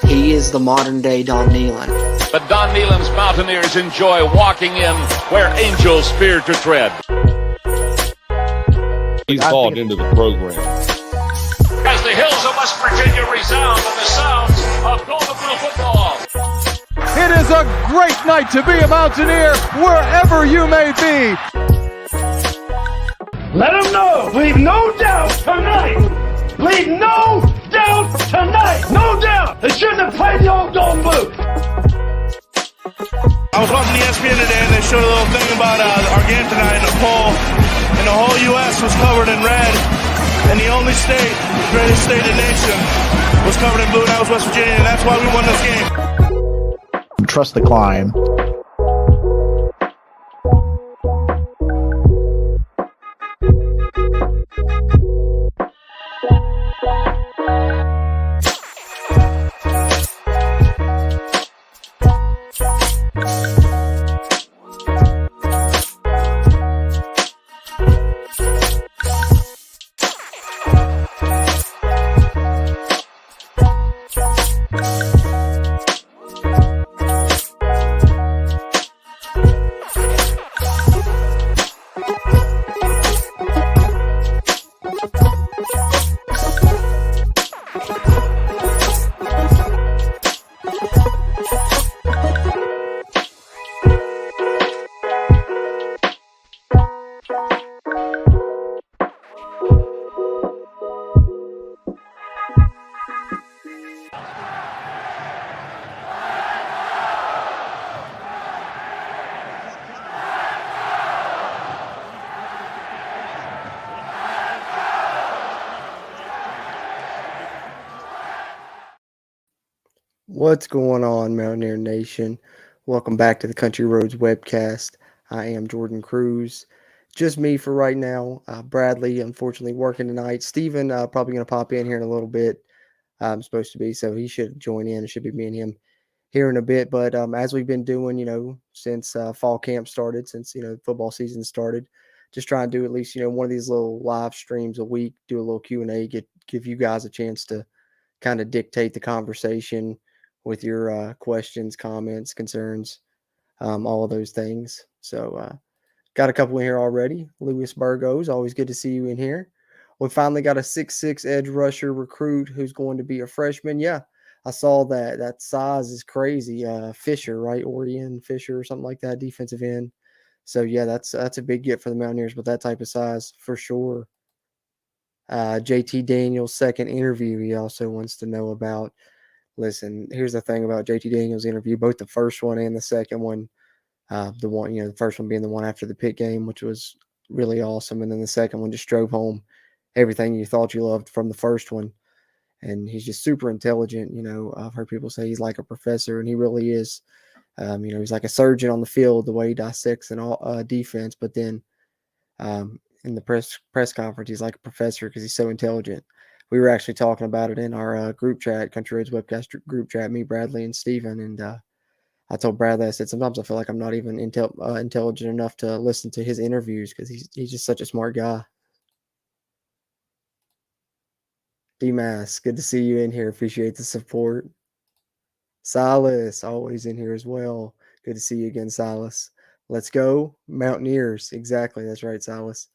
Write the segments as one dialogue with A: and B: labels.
A: He is the modern-day Don Nehlen.
B: But Don Nehlen's Mountaineers enjoy walking in where angels fear to tread.
C: He's bought into the program.
B: As the hills of West Virginia resound with the sounds of Golden Blue football.
D: It is a great night to be a Mountaineer wherever you may be.
E: Let them know. Leave no doubt tonight. Leave no doubt tonight. No doubt. They shouldn't have played the old Golden Blue.
F: I was watching ESPN today and they showed a little thing about our game tonight in a poll. And the whole U.S. was covered in red. And the only state, the greatest state in the nation, was covered in blue, and that was West Virginia. And that's why we won this game.
G: Trust the climb.
A: What's going on, Mountaineer Nation? Welcome back to the Country Roads webcast. I am Jordan Cruz. Just me for right now. Bradley, unfortunately, working tonight. Steven, probably going to pop in here in a little bit. I'm supposed to be, so he should join in. It should be me and him here in a bit. But as we've been doing, since fall camp started, since, football season started, just try and do at least, one of these little live streams a week, do a little Q&A, give you guys a chance to kind of dictate the conversation with your questions, comments, concerns, all of those things. So got a couple in here already. Louis Burgos, always good to see you in here. We finally got a 6'6" edge rusher recruit who's going to be a freshman. Yeah, I saw that. That size is crazy. Fisher, right? Orion Fisher or something like that, defensive end. So, yeah, that's a big get for the Mountaineers with that type of size for sure. JT Daniels' second interview he also wants to know about. Listen, here's the thing about JT Daniels' interview, both the first one and the second one. The first one being the one after the Pitt game, which was really awesome. And then the second one just drove home everything you thought you loved from the first one. And he's just super intelligent. I've heard people say he's like a professor, and he really is. He's like a surgeon on the field, the way he dissects an defense. But then in the press conference, he's like a professor because he's so intelligent. We were actually talking about it in our group chat, Country Roads webcast group chat, me, Bradley, and Steven. And I told Bradley, I said, sometimes I feel like I'm not even intelligent enough to listen to his interviews because he's just such a smart guy. D-Mass, good to see you in here. Appreciate the support. Silas, always in here as well. Good to see you again, Silas. Let's go, Mountaineers. Exactly, that's right, Silas.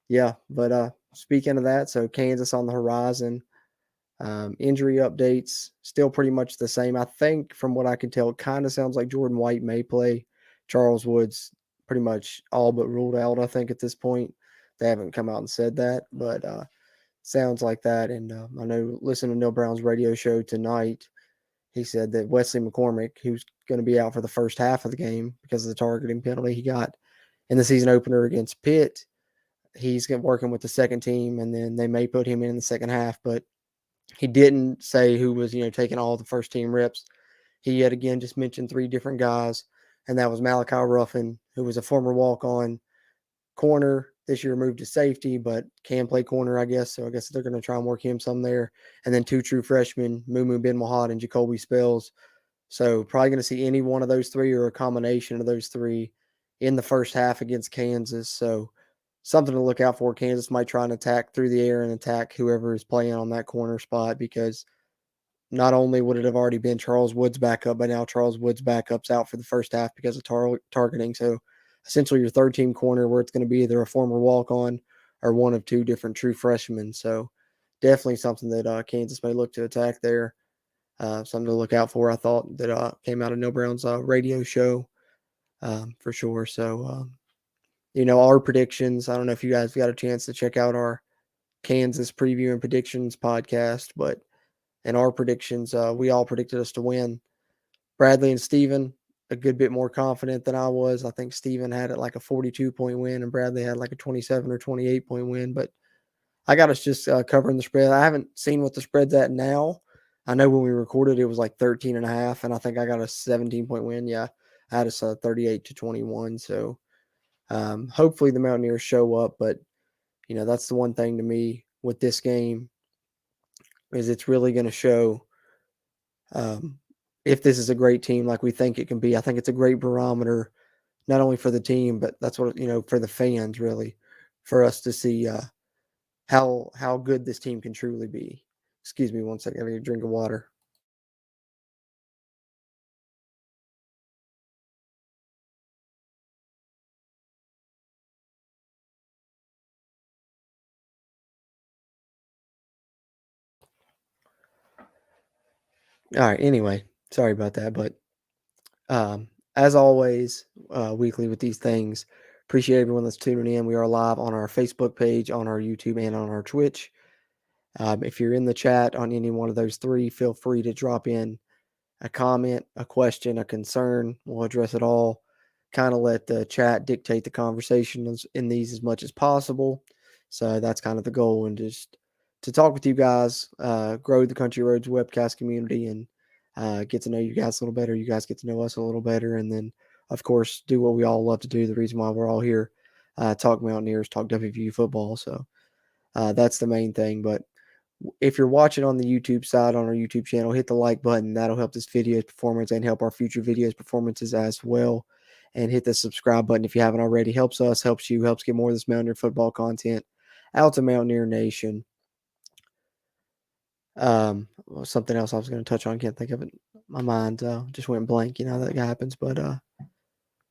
A: Yeah, but speaking of that, so Kansas on the horizon. Injury updates, still pretty much the same. I think from what I can tell, it kind of sounds like Jordan White may play. Charles Woods pretty much all but ruled out, I think, at this point. They haven't come out and said that, but sounds like that. And I know, listening to Neil Brown's radio show tonight, he said that Wesley McCormick, who's going to be out for the first half of the game because of the targeting penalty he got in the season opener against Pitt, he's working with the second team, and then they may put him in the second half. But he didn't say who was, taking all the first team reps. He yet again just mentioned three different guys, and that was Malachi Ruffin, who was a former walk-on corner, this year moved to safety, but can play corner, I guess. So I guess they're going to try and work him some there. And then two true freshmen, Mumu Ben Mahad and Jacoby Spells. So probably going to see any one of those three or a combination of those three in the first half against Kansas. So something to look out for. Kansas might try and attack through the air and attack whoever is playing on that corner spot because not only would it have already been Charles Wood's backup, but now Charles Wood's backup's out for the first half because of targeting. So essentially your third team corner where it's going to be either a former walk-on or one of two different true freshmen. So definitely something that Kansas may look to attack there. Something to look out for. I thought that came out of No Brown's radio show for sure. So, our predictions, I don't know if you guys got a chance to check out our Kansas preview and predictions podcast, but in our predictions, we all predicted us to win. Bradley and Steven, a good bit more confident than I was. I think Steven had it like a 42-point win and Bradley had like a 27 or 28-point win, but I got us just covering the spread. I haven't seen what the spread's at now. I know when we recorded it was like 13.5, and I think I got a 17-point win. Yeah, I had us 38-21. So hopefully the Mountaineers show up, but that's the one thing to me with this game is it's really going to show if this is a great team like we think it can be. I think it's a great barometer, not only for the team, but that's what, for the fans really, for us to see how good this team can truly be. Excuse me one second. I need a drink of water. All right. Anyway, sorry about that. But as always, weekly with these things, appreciate everyone that's tuning in. We are live on our Facebook page, on our YouTube, and on our Twitch. If you're in the chat on any one of those three, feel free to drop in a comment, a question, a concern. We'll address it all. Kind of let the chat dictate the conversation in these as much as possible. So that's kind of the goal, and just to talk with you guys, grow the Country Roads webcast community, and get to know you guys a little better. You guys get to know us a little better, and then, of course, do what we all love to do. The reason why we're all here, talk Mountaineers, talk WVU football. So that's the main thing. But if you're watching on the YouTube side, on our YouTube channel, hit the like button. That'll help this video's performance and help our future videos performances as well. And hit the subscribe button if you haven't already. Helps us, helps you, helps get more of this Mountaineer football content out to Mountaineer Nation. Something else I was going to touch on, can't think of it. My mind just went blank. That happens. But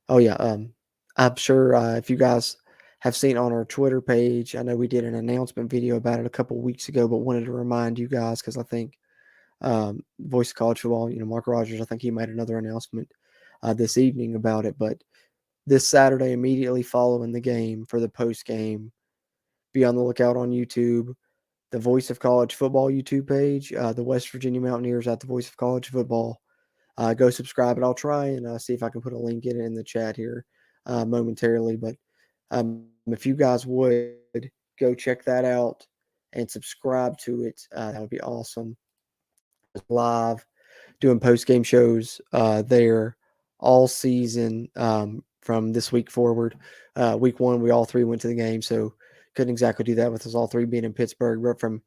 A: I'm sure if you guys have seen on our Twitter page, I know we did an announcement video about it a couple weeks ago, but wanted to remind you guys because I think Voice of College Football, Mark Rogers, I think he made another announcement this evening about it. But this Saturday, immediately following the game for the post game, be on the lookout on YouTube. The Voice of College Football YouTube page, the West Virginia Mountaineers at the Voice of College Football. Go subscribe, and I'll try and see if I can put a link in the chat here momentarily. But if you guys would go check that out and subscribe to it, that would be awesome. Live doing post-game shows there all season from this week forward. Week one, we all three went to the game, so couldn't exactly do that with us all three being in Pittsburgh. But from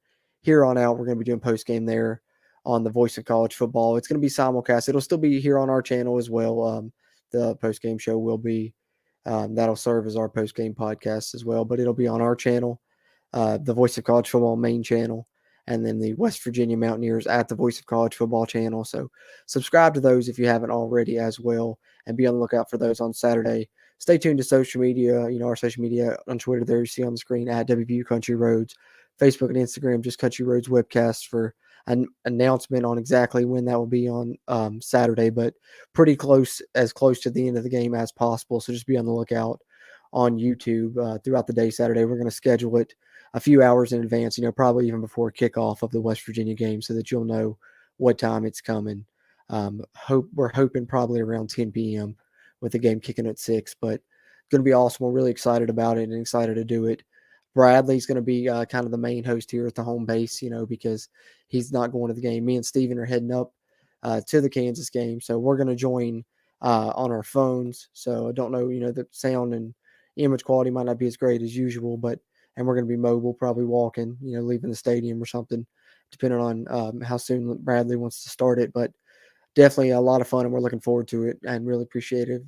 A: here on out, we're going to be doing post-game there on the Voice of College Football. It's going to be simulcast. It'll still be here on our channel as well. The post-game show will be. That'll serve as our post-game podcast as well, but it'll be on our channel, the Voice of College Football main channel, and then the West Virginia Mountaineers at the Voice of College Football channel. So subscribe to those if you haven't already as well, and be on the lookout for those on Saturday. Stay tuned to social media, our social media on Twitter there you see on the screen at WVU Country Roads, Facebook and Instagram, just Country Roads Webcast for an announcement on exactly when that will be on Saturday, but pretty close to the end of the game as possible. So just be on the lookout on YouTube throughout the day Saturday. We're going to schedule it a few hours in advance, probably even before kickoff of the West Virginia game so that you'll know what time it's coming. We're hoping probably around 10 p.m. with the game kicking at 6, but it's going to be awesome. We're really excited about it and excited to do it. Bradley's going to be kind of the main host here at the home base, because he's not going to the game. Me and Steven are heading up to the Kansas game. So we're going to join on our phones. So I don't know, the sound and image quality might not be as great as usual, and we're going to be mobile, probably walking, leaving the stadium or something, depending on how soon Bradley wants to start it. But definitely a lot of fun, and we're looking forward to it, and really appreciative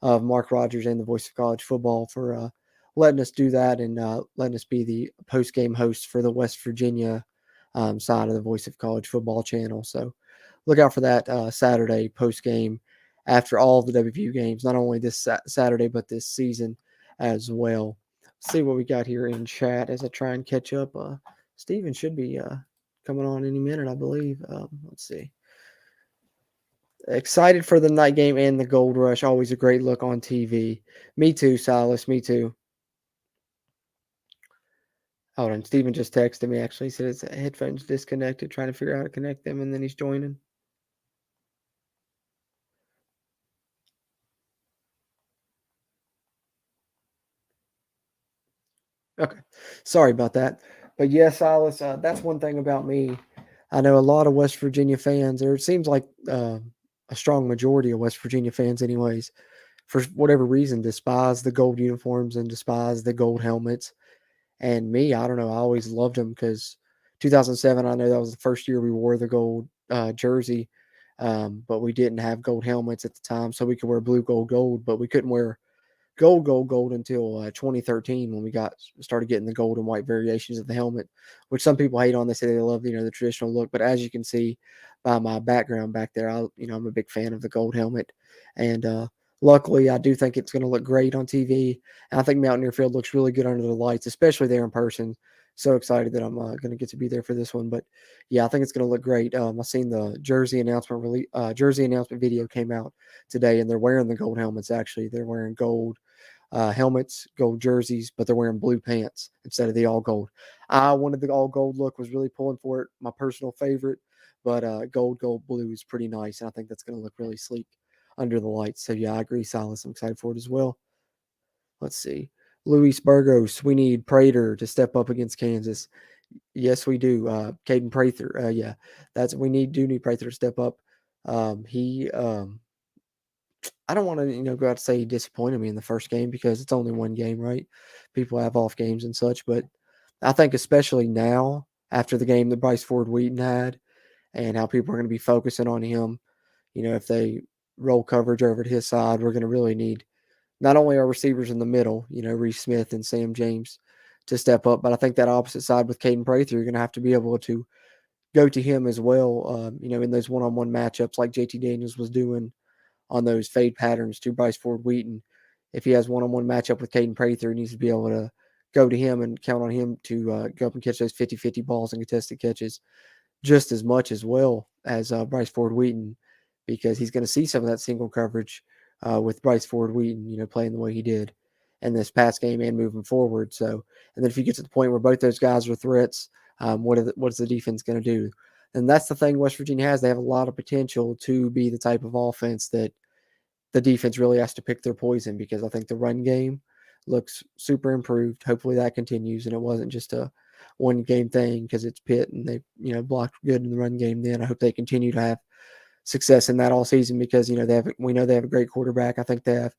A: of Mark Rogers and the Voice of College Football for letting us do that and letting us be the post-game host for the West Virginia side of the Voice of College Football channel. So look out for that Saturday post game after all of the WVU games, not only this Saturday but this season as well. Let's see what we got here in chat as I try and catch up. Steven should be coming on any minute, I believe. Let's see. Excited for the night game and the Gold Rush. Always a great look on TV. Me too, Silas. Me too. Hold on. Steven just texted me, actually. He said his headphones disconnected, trying to figure out how to connect them, and then he's joining. Okay. Sorry about that. But yes, Silas, that's one thing about me. I know a lot of West Virginia fans, or it seems like a strong majority of West Virginia fans, anyways, for whatever reason, despise the gold uniforms and despise the gold helmets. And me, I don't know, I always loved them because 2007, I know that was the first year we wore the gold jersey, but we didn't have gold helmets at the time, so we could wear blue, gold, gold, but we couldn't wear gold until 2013 when we started getting the gold and white variations of the helmet, which some people hate on. They say they love the traditional look, but as you can see by my background back there, I'm a big fan of the gold helmet, and luckily I do think it's going to look great on TV, and I think Mountaineer Field looks really good under the lights, especially there in person. So excited that I'm going to get to be there for this one, but yeah, I think it's going to look great. I've seen the jersey announcement video came out today, and they're wearing the gold helmets. Actually, they're wearing gold helmets, gold jerseys, but they're wearing blue pants instead of the all gold. I wanted the all gold look, was really pulling for it, my personal favorite, but gold blue is pretty nice, and I think that's going to look really sleek under the lights. So yeah, I agree, Silas. I'm excited for it as well. Let's see. Luis Burgos, we need Prater to step up against Kansas. Yes, we do. Caden Prather. Yeah, we do need Prather to step up. I don't want to, go out to say he disappointed me in the first game because it's only one game, right? People have off games and such, but I think especially now after the game that Bryce Ford Wheaton had and how people are going to be focusing on him, if they roll coverage over to his side, we're going to really need not only our receivers in the middle, Reese Smith and Sam James to step up, but I think that opposite side with Caden Prather, you're going to have to be able to go to him as well, in those one-on-one matchups like JT Daniels was doing on those fade patterns to Bryce Ford Wheaton. If he has one-on-one matchup with Caden Prather, he needs to be able to go to him and count on him to go up and catch those 50-50 balls and contested catches just as much as well as Bryce Ford Wheaton, because he's going to see some of that single coverage with Bryce Ford Wheaton, playing the way he did in this past game and moving forward. So, and then if you get to the point where both those guys are threats, what is the defense going to do? And that's the thing West Virginia has. They have a lot of potential to be the type of offense that the defense really has to pick their poison, because I think the run game looks super improved. Hopefully that continues, and it wasn't just a one game thing because it's Pitt and they, blocked good in the run game. Then I hope they continue to have success in that all season because, we know they have a great quarterback. I think they have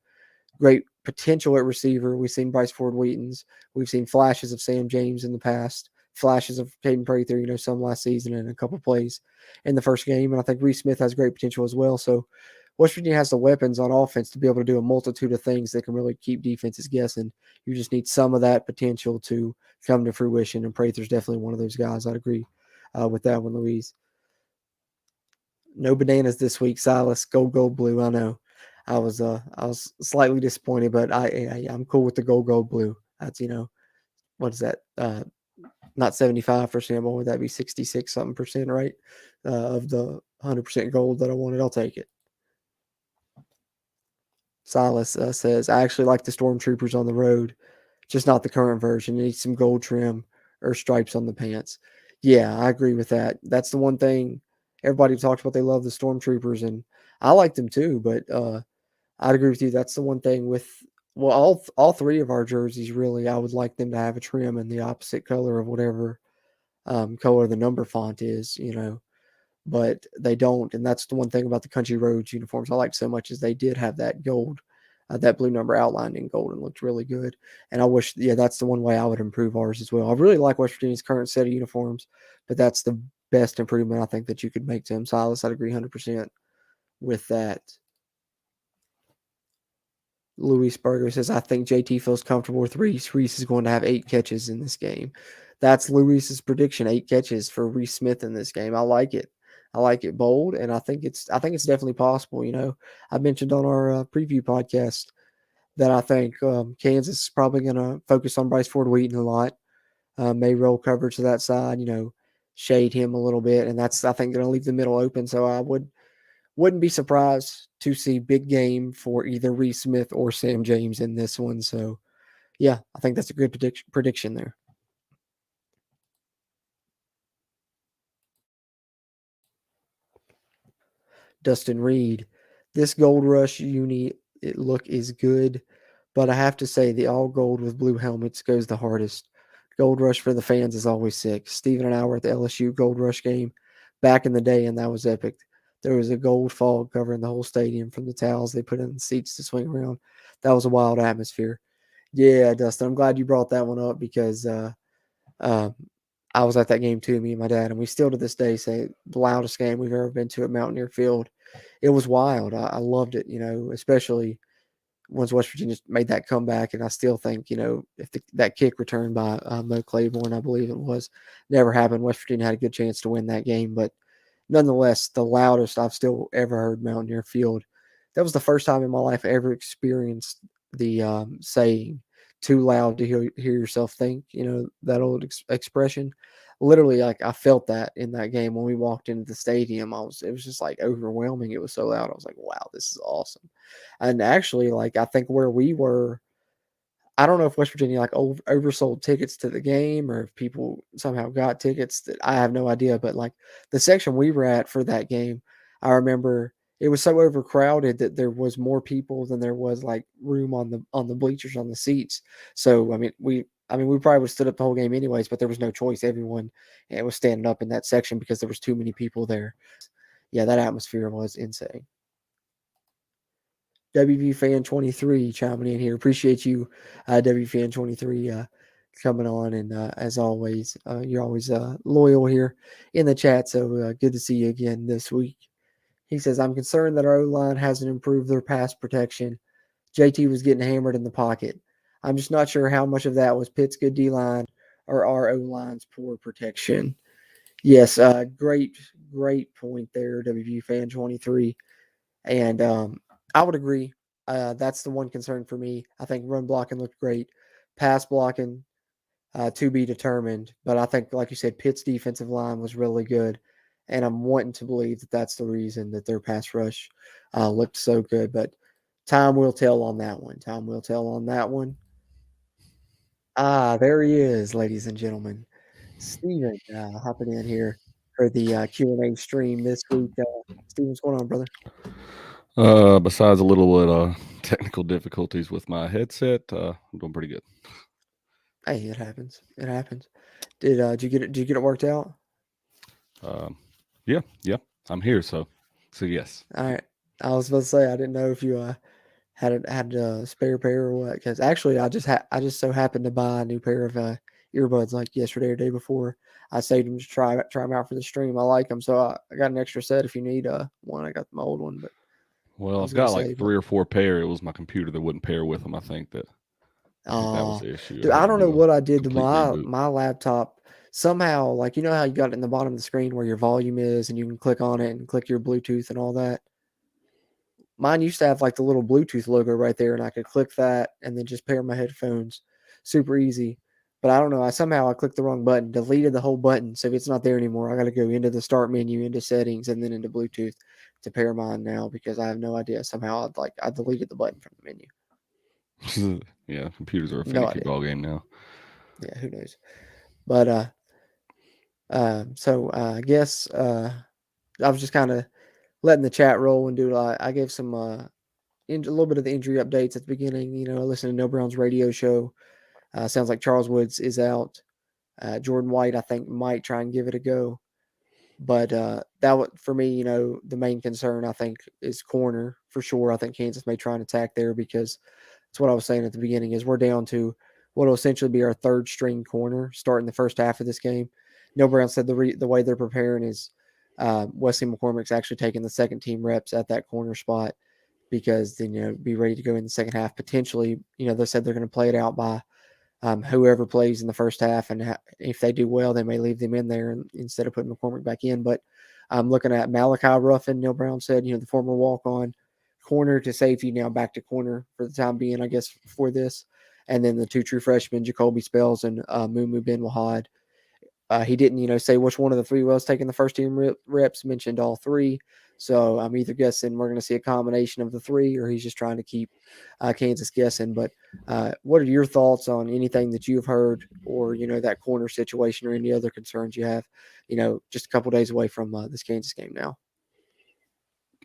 A: great potential at receiver. We've seen Bryce Ford Wheaton's. We've seen flashes of Sam James in the past, flashes of Caden Prather, some last season and a couple plays in the first game. And I think Reese Smith has great potential as well. So West Virginia has the weapons on offense to be able to do a multitude of things that can really keep defenses guessing. You just need some of that potential to come to fruition, and Prather's definitely one of those guys. I'd agree with that one, Louise. No bananas this week, Silas. Gold, blue. I know. I was slightly disappointed, but I'm cool with the gold, blue. That's what is that? Not 75%. What would that be? 66 something percent, right? Of the 100% gold that I wanted, I'll take it. Silas says, I actually like the Stormtroopers on the road, just not the current version. It needs some gold trim or stripes on the pants. Yeah, I agree with that. That's the one thing everybody talks about. They love the Stormtroopers, and I like them too, but I'd agree with you. That's the one thing with, all three of our jerseys, really, I would like them to have a trim in the opposite color of whatever color the number font is, but they don't. And that's the one thing about the Country Roads uniforms I liked so much is they did have that gold, that blue number outlined in gold, and looked really good. And I wish, that's the one way I would improve ours as well. I really like West Virginia's current set of uniforms, but that's the best improvement I think that you could make to them. Silas, I'd agree 100% with that. Luis Berger says, I think JT feels comfortable with Reese. Reese is going to have 8 catches in this game. That's Luis's prediction, 8 catches for Reese Smith in this game. I like it. I like it bold, and I think it's definitely possible. I mentioned on our preview podcast that I think Kansas is probably going to focus on Bryce Ford Wheaton a lot. May roll coverage to that side, shade him a little bit, and that's, I think, going to leave the middle open. So I wouldn't be surprised to see big game for either Reese Smith or Sam James in this one. So, yeah, I think that's a good prediction there. Dustin Reed, this Gold Rush uni look is good, but I have to say the all gold with blue helmets goes the hardest. Gold Rush for the fans is always sick. Steven and I were at the LSU Gold Rush game back in the day, and that was epic. There was a gold fog covering the whole stadium from the towels they put in the seats to swing around. That was a wild atmosphere. Yeah, Dustin, I'm glad you brought that one up because um, I was at that game too, me and my dad, and we still to this day say the loudest game we've ever been to at Mountaineer Field. It was wild. I loved it, especially once West Virginia made that comeback. And I still think, if that kick returned by Mo Claiborne, I believe it was, never happened, West Virginia had a good chance to win that game. But nonetheless, the loudest I've still ever heard Mountaineer Field. That was the first time in my life I ever experienced the saying, too loud to hear yourself think, that old expression. Literally, like, I felt that in that game when we walked into the stadium. It was just like overwhelming. It was so loud. I was like, wow, this is awesome. And actually, like, I think where we were, I don't know if West Virginia like oversold tickets to the game or if people somehow got tickets. That I have no idea. But like the section we were at for that game, I remember it was so overcrowded that there was more people than there was like room on the bleachers on the seats. So we probably would have stood up the whole game anyways, but there was no choice. Everyone was standing up in that section because there was too many people there. Yeah, that atmosphere was insane. WV Fan 23 chiming in here. Appreciate you, WV Fan 23, coming on. And as always, you're always loyal here in the chat. So good to see you again this week. He says, I'm concerned that our O-line hasn't improved their pass protection. JT was getting hammered in the pocket. I'm just not sure how much of that was Pitt's good D-line or our O-line's poor protection. Yes, great point there, WV Fan 23. And I would agree. That's the one concern for me. I think run blocking looked great. Pass blocking to be determined. But I think, like you said, Pitt's defensive line was really good. And I'm wanting to believe that that's the reason that their pass rush looked so good. But time will tell on that one. Time will tell on that one. There he is, ladies and gentlemen. Steven hopping in here for the Q&A stream this week. Steven, what's going on, brother?
C: Besides a little technical difficulties with my headset, I'm doing pretty good.
A: Hey, it happens. It happens. Did you get it? Did you get it worked out?
C: Yeah, I'm here, so yes.
A: All right. I was about to say I didn't know if you had a spare pair or what. Because actually, I just so happened to buy a new pair of earbuds like yesterday or day before. I saved them to try them out for the stream. I like them, so I got an extra set if you need one. I got my old one, but
C: well, I've got like 3 or 4 pair. It was my computer that wouldn't pair with them. I think that was the issue.
A: Dude, I don't know what I did to my laptop. Somehow, like, you know how you got it in the bottom of the screen where your volume is and you can click on it and click your Bluetooth and all that. Mine used to have like the little Bluetooth logo right there, and I could click that and then just pair my headphones. Super easy. But I don't know. I clicked the wrong button, deleted the whole button. So if it's not there anymore, I got to go into the start menu, into settings, and then into Bluetooth to pair mine now because I have no idea. Somehow I deleted the button from the menu.
C: Yeah, computers are a finicky ball game now.
A: Yeah, who knows? But so I guess I was just kind of letting the chat roll and do. I gave some a little bit of the injury updates at the beginning. I listened to No Brown's radio show. Sounds like Charles Woods is out. Jordan White, I think, might try and give it a go. But that would, for me, the main concern I think is corner for sure. I think Kansas may try and attack there because that's what I was saying at the beginning. Is we're down to what will essentially be our third string corner starting the first half of this game. Neil Brown said the way they're preparing is Wesley McCormick's actually taking the second team reps at that corner spot because then be ready to go in the second half potentially. They said they're going to play it out by whoever plays in the first half, and if they do well, they may leave them in there instead of putting McCormick back in. But I'm looking at Malachi Ruffin. Neil Brown said, the former walk-on, corner to safety, now back to corner for the time being, I guess, for this. And then the two true freshmen, Jacoby Spells and Mumu Ben Wahad. He didn't, say which one of the three was taking the first team reps, mentioned all three. So I'm either guessing we're going to see a combination of the three, or he's just trying to keep Kansas guessing. But what are your thoughts on anything that you've heard, or, that corner situation, or any other concerns you have, just a couple days away from this Kansas game now?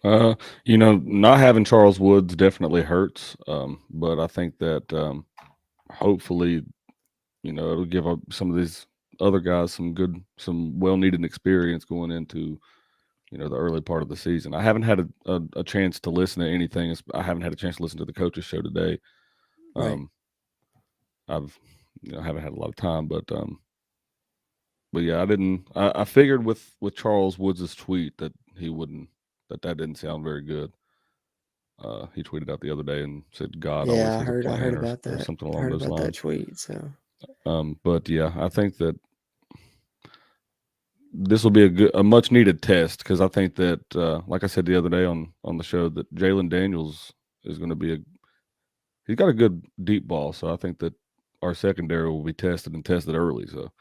C: Not having Charles Woods definitely hurts. But I think that hopefully, it'll give some of these other guys some well-needed experience going into, the early part of the season. I haven't had a chance to listen to anything. I haven't had a chance to listen to the coaches show today.
A: Right.
C: I've, haven't had a lot of time, but yeah, I figured with Charles Woods' tweet that he wouldn't, that didn't sound very good. He tweeted out the other day and said God always has a plan,
A: I heard about that.
C: or something along
A: I heard
C: those
A: about
C: lines.
A: that tweet. So,
C: but yeah, I think that this will be a much needed test, because I think that, like I said the other day on the show, that Jalen Daniels is going to be he's got a good deep ball. So I think that our secondary will be tested early. So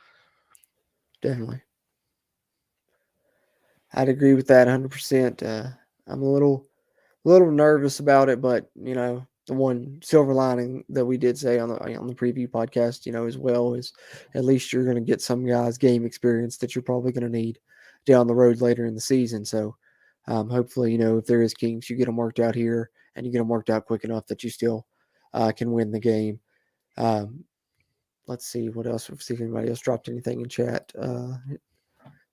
A: definitely. I'd agree with that 100%. I'm a little nervous about it, but the one silver lining that we did say on the preview podcast, as well, is at least you're going to get some guys game experience that you're probably going to need down the road later in the season. So hopefully, if there is kinks, you get them worked out here, and you get them worked out quick enough that you still can win the game. Let's see what else. If anybody else dropped anything in chat.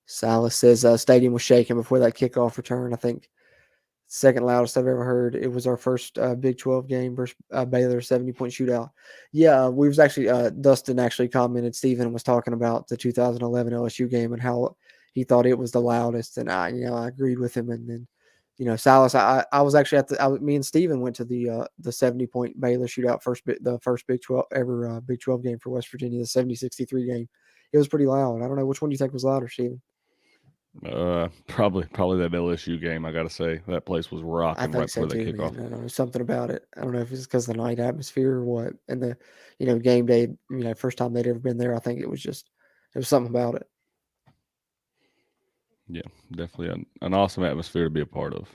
A: Silas says stadium was shaking before that kickoff return. I think second loudest I've ever heard. It was our first Big 12 game versus Baylor 70-point shootout. Yeah, we was actually Dustin actually commented. Stephen was talking about the 2011 LSU game and how he thought it was the loudest, and I agreed with him. And then Silas, I was actually me and Stephen went to the 70-point Baylor shootout, the first Big 12 ever Big 12 game for West Virginia, the 70-63 game. It was pretty loud. I don't know, which one do you think was louder, Stephen?
C: Probably that LSU game. I got to say that place was rocking right before the kickoff.
A: I don't know, something about it. I don't know if it's because of the night atmosphere or what. And the game day, first time they'd ever been there. I think it was something about it.
C: Yeah, definitely an awesome atmosphere to be a part of.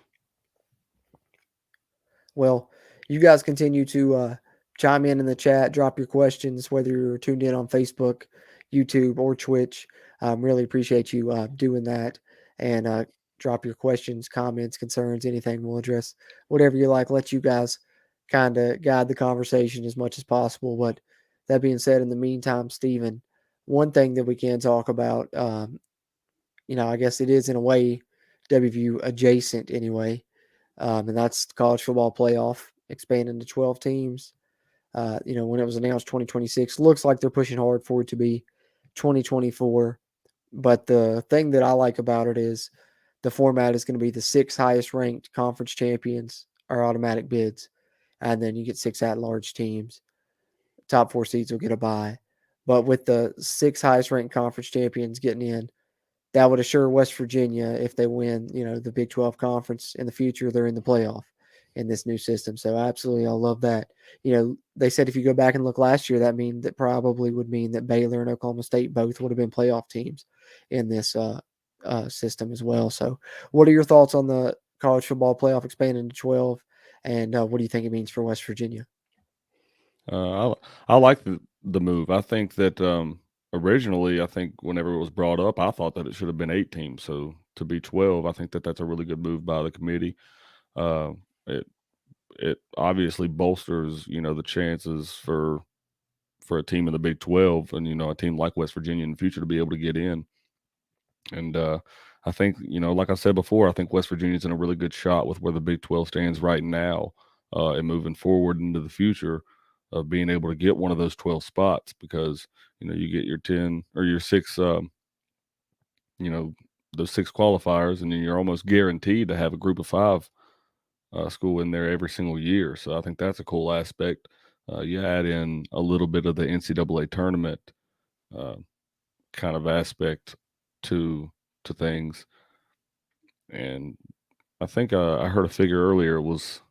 A: Well, you guys continue to chime in the chat, drop your questions, whether you're tuned in on Facebook, YouTube, or Twitch. Really appreciate you doing that, and drop your questions, comments, concerns, anything. We'll address whatever you like. Let you guys kind of guide the conversation as much as possible. But that being said, in the meantime, Stephen, one thing that we can talk about, I guess it is in a way WVU adjacent anyway, and that's the college football playoff expanding to 12 teams. When it was announced 2026, looks like they're pushing hard for it to be 2024. But the thing that I like about it is the format is going to be the 6 highest ranked conference champions are automatic bids. And then you get 6 at-large teams. Top 4 seeds will get a bye. But with the 6 highest ranked conference champions getting in, that would assure West Virginia, if they win, the Big 12 conference in the future, they're in the playoff in this new system. So absolutely, I love that. They said if you go back and look last year, that probably would mean that Baylor and Oklahoma State both would have been playoff teams in this system as well. So what are your thoughts on the college football playoff expanding to 12, and what do you think it means for West Virginia?
C: I like the move. I think that originally, I think whenever it was brought up, I thought that it should have been 8 teams. So to be 12, I think that that's a really good move by the committee. It obviously bolsters, the chances for a team in the Big 12 and, a team like West Virginia in the future to be able to get in. And I think, like I said before, I think West Virginia's in a really good shot with where the Big 12 stands right now, and moving forward into the future of being able to get one of those 12 spots, because, you get your 10 or your 6, those 6 qualifiers, and then you're almost guaranteed to have a group of 5 school in there every single year. So I think that's a cool aspect. You add in a little bit of the NCAA tournament kind of aspect to things, and I think I heard a figure earlier. It was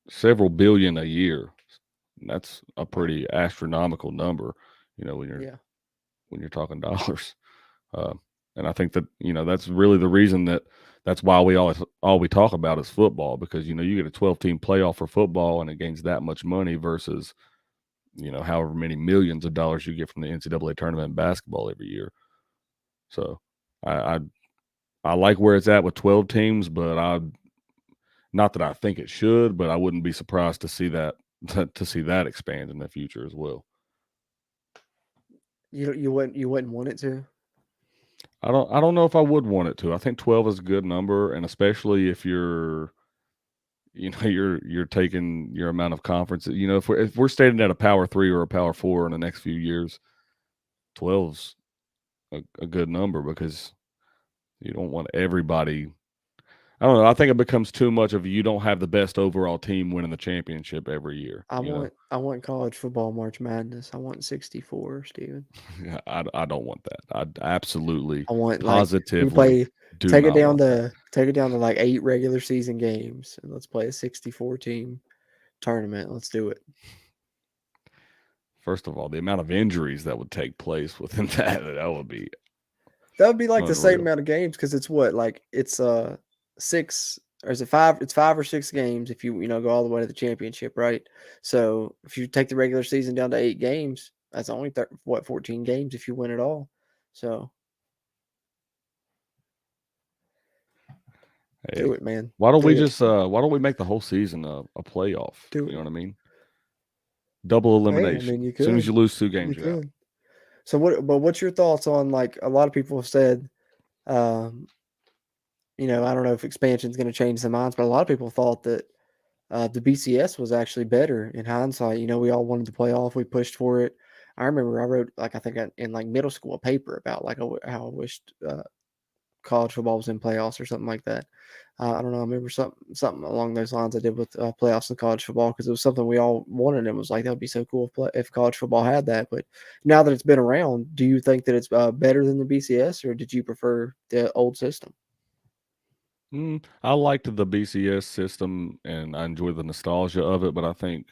C: several billion a year. That's a pretty astronomical number, when you're talking dollars. And I think that that's really the reason that's why all we talk about is football, because you get a 12-team playoff for football and it gains that much money versus however many millions of dollars you get from the NCAA tournament in basketball every year. So I like where it's at with 12 teams, but not that I think it should, but I wouldn't be surprised to see that expand in the future as well.
A: You wouldn't want it to?
C: I don't know if I would want it to. I think 12 is a good number, and especially if you're taking your amount of conferences. If we're staying at a Power 3 or a Power 4 in the next few years, 12's a good number, because you don't want everybody. I don't know. I think it becomes too much of you don't have the best overall team winning the championship every year.
A: I want college football March Madness. I want 64, Steven.
C: Yeah, I don't want that. I absolutely
A: positively take it down to like 8 regular season games, and let's play a 64 team tournament. Let's do it.
C: First of all, the amount of injuries that would take place within that would be
A: like
C: unreal.
A: The same amount of games, because it's it's 6, or is it 5? It's 5 or 6 games if you go all the way to the championship, right? So if you take the regular season down to 8 games, that's only 14 games if you win it all. So do it, man.
C: Why don't we make the whole season a playoff? You know what I mean? Double elimination.
A: You could.
C: As soon as you lose 2 games, you're out.
A: So what's your thoughts on, like, a lot of people have said, I don't know if expansion is going to change the minds, but a lot of people thought that the BCS was actually better in hindsight. We all wanted the playoff. We pushed for it. I remember I wrote, I think in middle school, a paper about how I wished college football was in playoffs or something like that. I don't know. I remember something along those lines I did with playoffs in college football, because it was something we all wanted, and it was like, that would be so cool if college football had that. But now that it's been around, do you think that it's better than the BCS, or did you prefer the old system?
C: I liked the BCS system, and I enjoy the nostalgia of it, but I think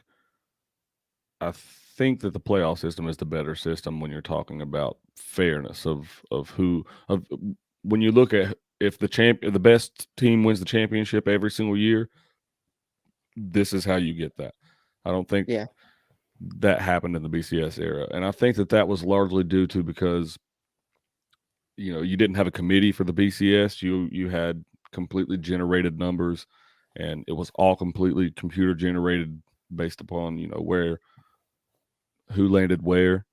C: that the playoff system is the better system when you're talking about fairness of when you look at if the best team wins the championship every single year, this is how you get that. I don't think that happened in the BCS era, and I think that was largely due to because you didn't have a committee for the BCS. You had completely generated numbers, and it was all completely computer generated based upon who landed where.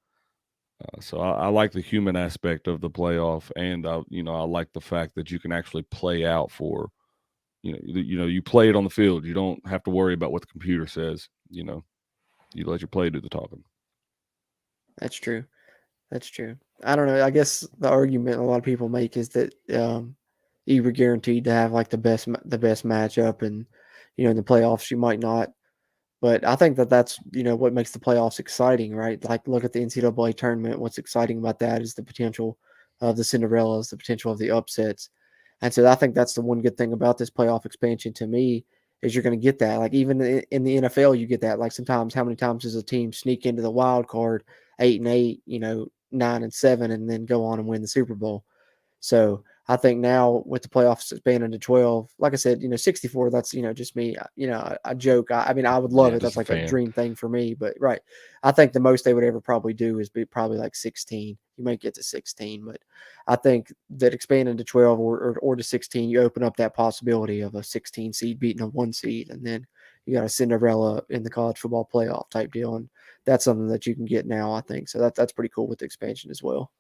C: So I like the human aspect of the playoff, and I like the fact that you can actually play out for you play it on the field. You don't have to worry about what the computer says. You let your play do the talking.
A: That's true. I don't know. I guess the argument a lot of people make is that you were guaranteed to have like the best matchup, and in the playoffs you might not. But I think that's what makes the playoffs exciting, right? Like, look at the NCAA tournament. What's exciting about that is the potential of the Cinderellas, the potential of the upsets. And so I think that's the one good thing about this playoff expansion to me, is you're going to get that. Like, even in the NFL, you get that. Like, sometimes, how many times does a team sneak into the wild card 8-8, 9-7, and then go on and win the Super Bowl? So I think now with the playoffs expanding to 12, like I said, 64, that's, just me, I joke. I mean, I would love it. That's like a dream thing for me, but right. I think the most they would ever probably do is be probably like 16. You might get to 16, but I think that expanding to 12 or to 16, you open up that possibility of a 16 seed beating a 1 seed. And then you got a Cinderella in the college football playoff type deal. And that's something that you can get now, I think. So that's pretty cool with the expansion as well.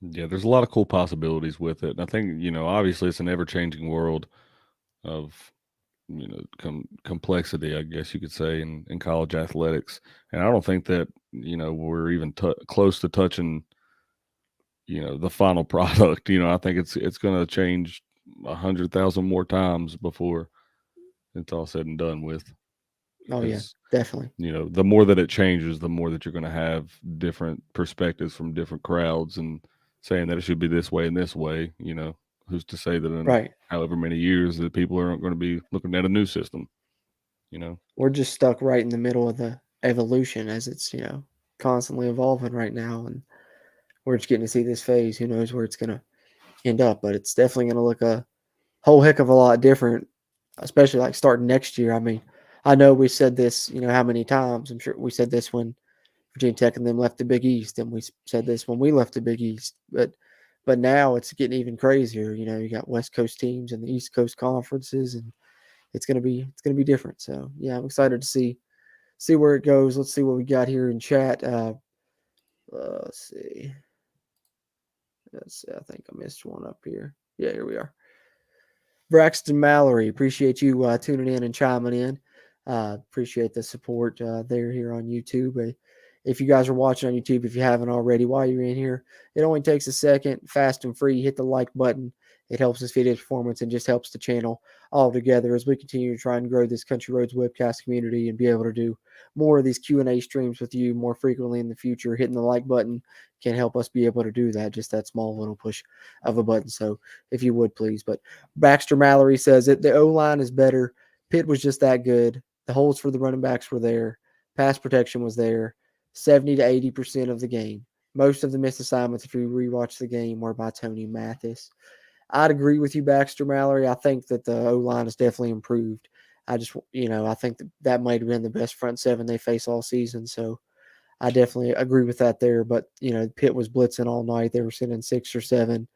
C: Yeah, there's a lot of cool possibilities with it. And I think, obviously it's an ever-changing world of, complexity, I guess you could say, in college athletics. And I don't think that, we're even close to touching, the final product. I think it's going to change 100,000 more times before it's all said and done with.
A: Oh yeah, definitely.
C: You know, the more that it changes, the more that you're going to have different perspectives from different crowds and saying that it should be this way and this way. You know, who's to say that in
A: Right.
C: however many years that people aren't going to be looking at a new system? You know,
A: We're just stuck right in the middle of the evolution as it's, constantly evolving right now, and we're just getting to see this phase. Who knows where it's going to end up, but it's definitely going to look a whole heck of a lot different, especially like starting next year. I mean, I know we said this, how many times. I'm sure we said this when Virginia Tech and them left the Big East, and we said this when we left the Big East. But now it's getting even crazier. You got West Coast teams and the East Coast conferences, and it's gonna be different. So yeah, I'm excited to see where it goes. Let's see what we got here in chat. Let's see. I think I missed one up here. Yeah, here we are. Braxton Mallory, appreciate you tuning in and chiming in. Appreciate the support there here on YouTube. If you guys are watching on YouTube, if you haven't already, while you're in here, it only takes a second, fast and free. Hit the like button. It helps this video's performance and just helps the channel all together as we continue to try and grow this Country Roads webcast community and be able to do more of these Q&A streams with you more frequently in the future. Hitting the like button can help us be able to do that, just that small little push of a button. So if you would, please. But Baxter Mallory says that the O-line is better. Pitt was just that good. The holes for the running backs were there. Pass protection was there. 70 to 80% of the game. Most of the missed assignments, if you rewatch the game, were by Tony Mathis. I'd agree with you, Baxter Mallory. I think that the O-line has definitely improved. I think that might have been the best front seven they face all season. So I definitely agree with that there. But, Pitt was blitzing all night. They were sending 6 or 7.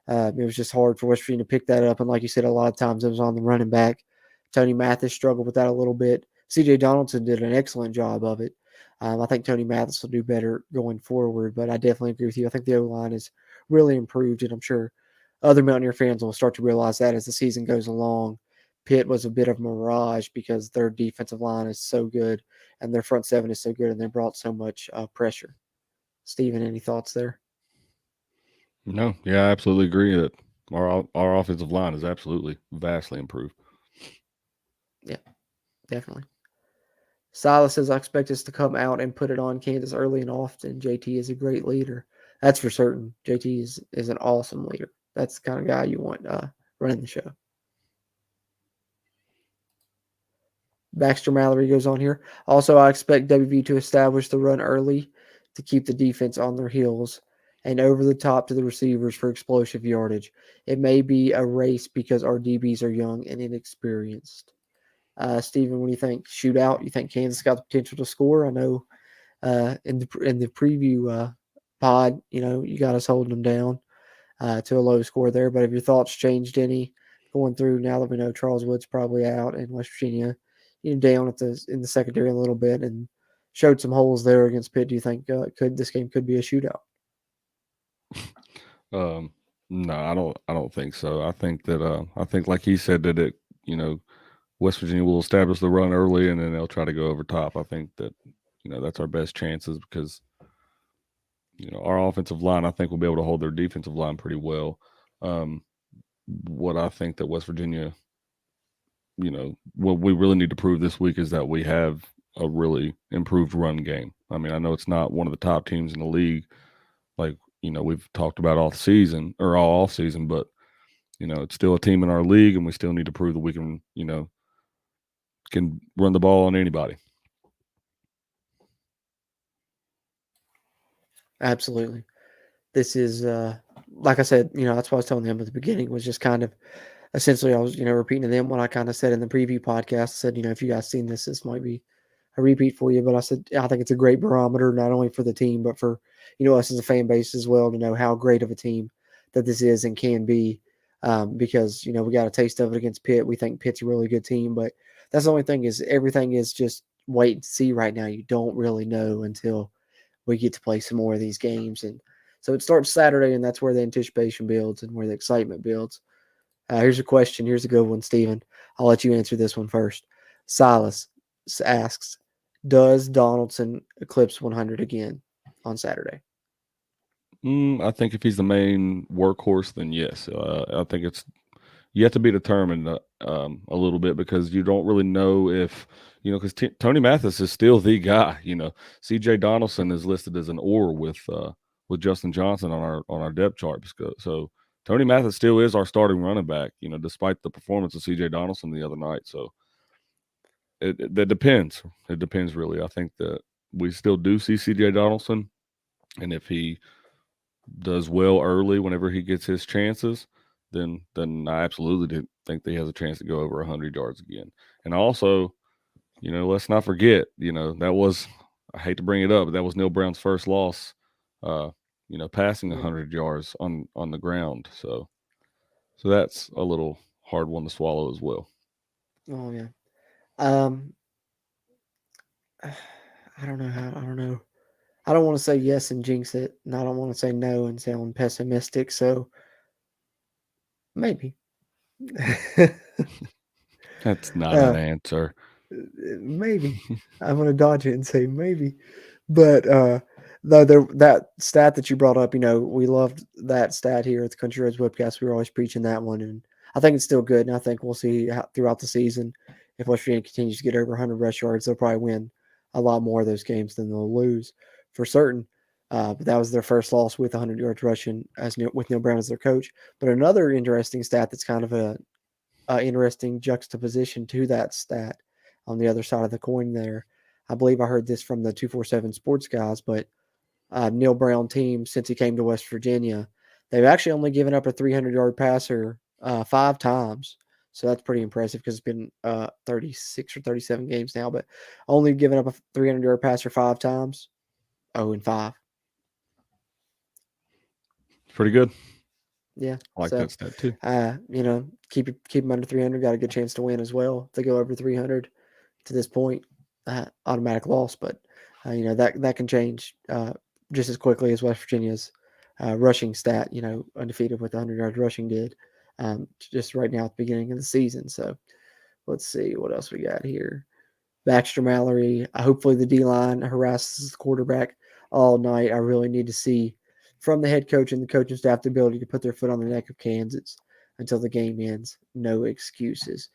A: It was just hard for West Virginia to pick that up. And like you said, a lot of times it was on the running back. Tony Mathis struggled with that a little bit. C.J. Donaldson did an excellent job of it. I think Tony Mathis will do better going forward, but I definitely agree with you. I think the O-line is really improved, and I'm sure other Mountaineer fans will start to realize that as the season goes along. Pitt was a bit of a mirage because their defensive line is so good and their front seven is so good, and they brought so much pressure. Steven, any thoughts there?
C: No, yeah, I absolutely agree that our offensive line is absolutely vastly improved.
A: Yeah, definitely. Silas says, I expect us to come out and put it on Kansas early and often. JT is a great leader. That's for certain. JT is an awesome leader. That's the kind of guy you want running the show. Baxter Mallory goes on here. Also, I expect WVU to establish the run early to keep the defense on their heels and over the top to the receivers for explosive yardage. It may be a race because our DBs are young and inexperienced. Steven, what do you think? Shootout? You think Kansas got the potential to score? I know in the preview pod, you got us holding them down to a low score there. But have your thoughts changed any going through now that we know Charles Wood's probably out and West Virginia, down in the secondary a little bit and showed some holes there against Pitt? Do you think this game could be a shootout?
C: No, I don't think so. I think that like he said that it, West Virginia will establish the run early and then they'll try to go over top. I think that, that's our best chances because, our offensive line, I think, will be able to hold their defensive line pretty well. What I think that West Virginia, what we really need to prove this week is that we have a really improved run game. I mean, I know it's not one of the top teams in the league, like, we've talked about all off season, but, it's still a team in our league and we still need to prove that we can, can run the ball on anybody.
A: Absolutely. This is, like I said, that's what I was telling them at the beginning was just kind of essentially I was, repeating to them what I kind of said in the preview podcast. I said, if you guys seen this might be a repeat for you. But I said, I think it's a great barometer, not only for the team, but for, us as a fan base as well to know how great of a team that this is and can be. Because, we got a taste of it against Pitt. We think Pitt's a really good team, but that's the only thing is everything is just wait and see right now. You don't really know until we get to play some more of these games. And so it starts Saturday, and that's where the anticipation builds and where the excitement builds. Here's a question. Here's a good one, Steven. I'll let you answer this one first. Silas asks, does Donaldson eclipse 100 again on Saturday?
C: I think if he's the main workhorse, then yes. I think it's, yet to be determined a little bit, because you don't really know if, because Tony Mathis is still the guy. C.J. Donaldson is listed as an or with Justin Johnson on our depth chart. So Tony Mathis still is our starting running back, despite the performance of C.J. Donaldson the other night. So that depends. It depends, really. I think that we still do see C.J. Donaldson, and if he does well early whenever he gets his chances, then I absolutely think that he has a chance to go over 100 yards again. And also, let's not forget, that was, I hate to bring it up, but that was Neil Brown's first loss, passing 100 yards on the ground. So that's a little hard one to swallow as well.
A: Oh yeah. I don't know. I don't want to say yes and jinx it, and I don't want to say no and sound pessimistic. So maybe.
C: That's not an answer.
A: Maybe. I'm gonna dodge it and say maybe. But that stat that you brought up, we loved that stat here at the Country Roads Webcast. We were always preaching that one, and I think it's still good. And I think we'll see throughout the season, if West Virginia continues to get over 100 rush yards, they'll probably win a lot more of those games than they'll lose for certain. But that was their first loss with 100 yards rushing with Neil Brown as their coach. But another interesting stat that's kind of a interesting juxtaposition to that stat on the other side of the coin there. I believe I heard this from the 247 Sports guys, but Neil Brown team, since he came to West Virginia, they've actually only given up a 300-yard passer 5 times. So that's pretty impressive, because it's been 36 or 37 games now, but only given up a 300-yard passer 5 times. 0-5.
C: Pretty good.
A: Yeah.
C: I like that stat too.
A: Keep them under 300, got a good chance to win as well. If they go over 300 to this point, automatic loss, but that can change just as quickly as West Virginia's rushing stat, undefeated with 100 yards rushing did just right now at the beginning of the season. So let's see what else we got here. Baxter Mallory, hopefully the D-line harasses the quarterback all night. I really need to see from the head coach and the coaching staff the ability to put their foot on the neck of Kansas until the game ends. No excuses.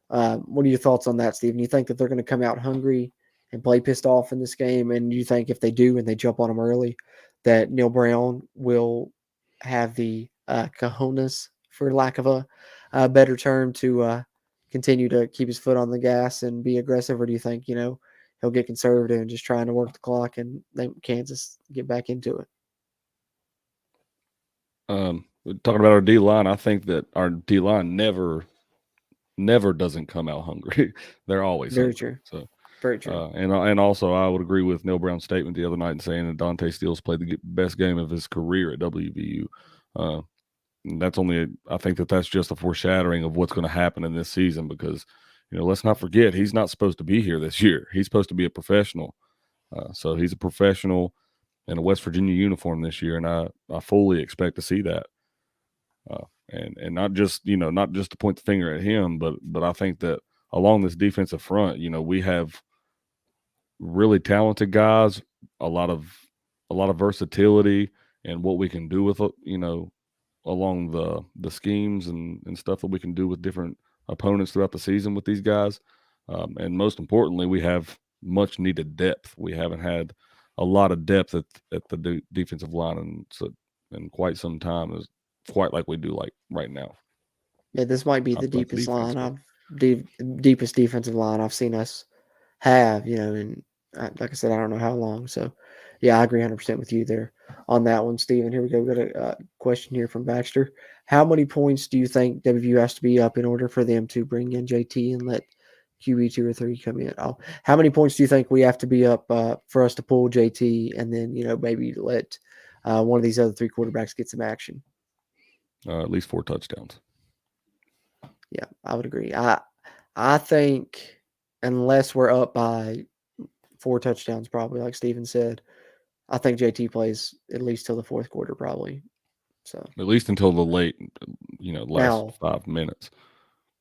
A: What are your thoughts on that, Stephen? You think that they're going to come out hungry and play pissed off in this game? And you think if they do and they jump on them early, that Neil Brown will have the cojones, for lack of a better term, to continue to keep his foot on the gas and be aggressive? Or do you think, he'll get conservative and just trying to work the clock and let Kansas get back into it?
C: Talking about our D-line, I think that our D-line never doesn't come out hungry. They're always
A: very
C: hungry.
A: True.
C: So
A: very true.
C: And also I would agree with Neil Brown's statement the other night in saying that Dante Steele's played the best game of his career at WVU. I think that's just a foreshadowing of what's going to happen in this season, because let's not forget, he's not supposed to be here this year. He's supposed to be a professional. So he's a professional in a West Virginia uniform this year, and I fully expect to see that. And not just to point the finger at him, but I think that along this defensive front, we have really talented guys, a lot of versatility and what we can do with along the schemes and stuff that we can do with different opponents throughout the season with these guys. And most importantly, we have much needed depth. We haven't had a lot of depth at the defensive line in quite some time, is quite like we do like right now.
A: Yeah, this might be the deepest deepest defensive line I've seen us have, and like I said, I don't know how long. So, yeah, I agree 100% with you there on that one, Steven. Here we go. We got a question here from Baxter. How many points do you think WVU has to be up in order for them to bring in JT and let QB 2 or 3 come in? How many points do you think we have to be up for us to pull JT and then, maybe let one of these other 3 quarterbacks get some action?
C: At least 4 touchdowns.
A: Yeah, I would agree. I think unless we're up by 4 touchdowns, probably, like Steven said, I think JT plays at least till the 4th quarter, probably. So
C: at least until the late, last 5 minutes.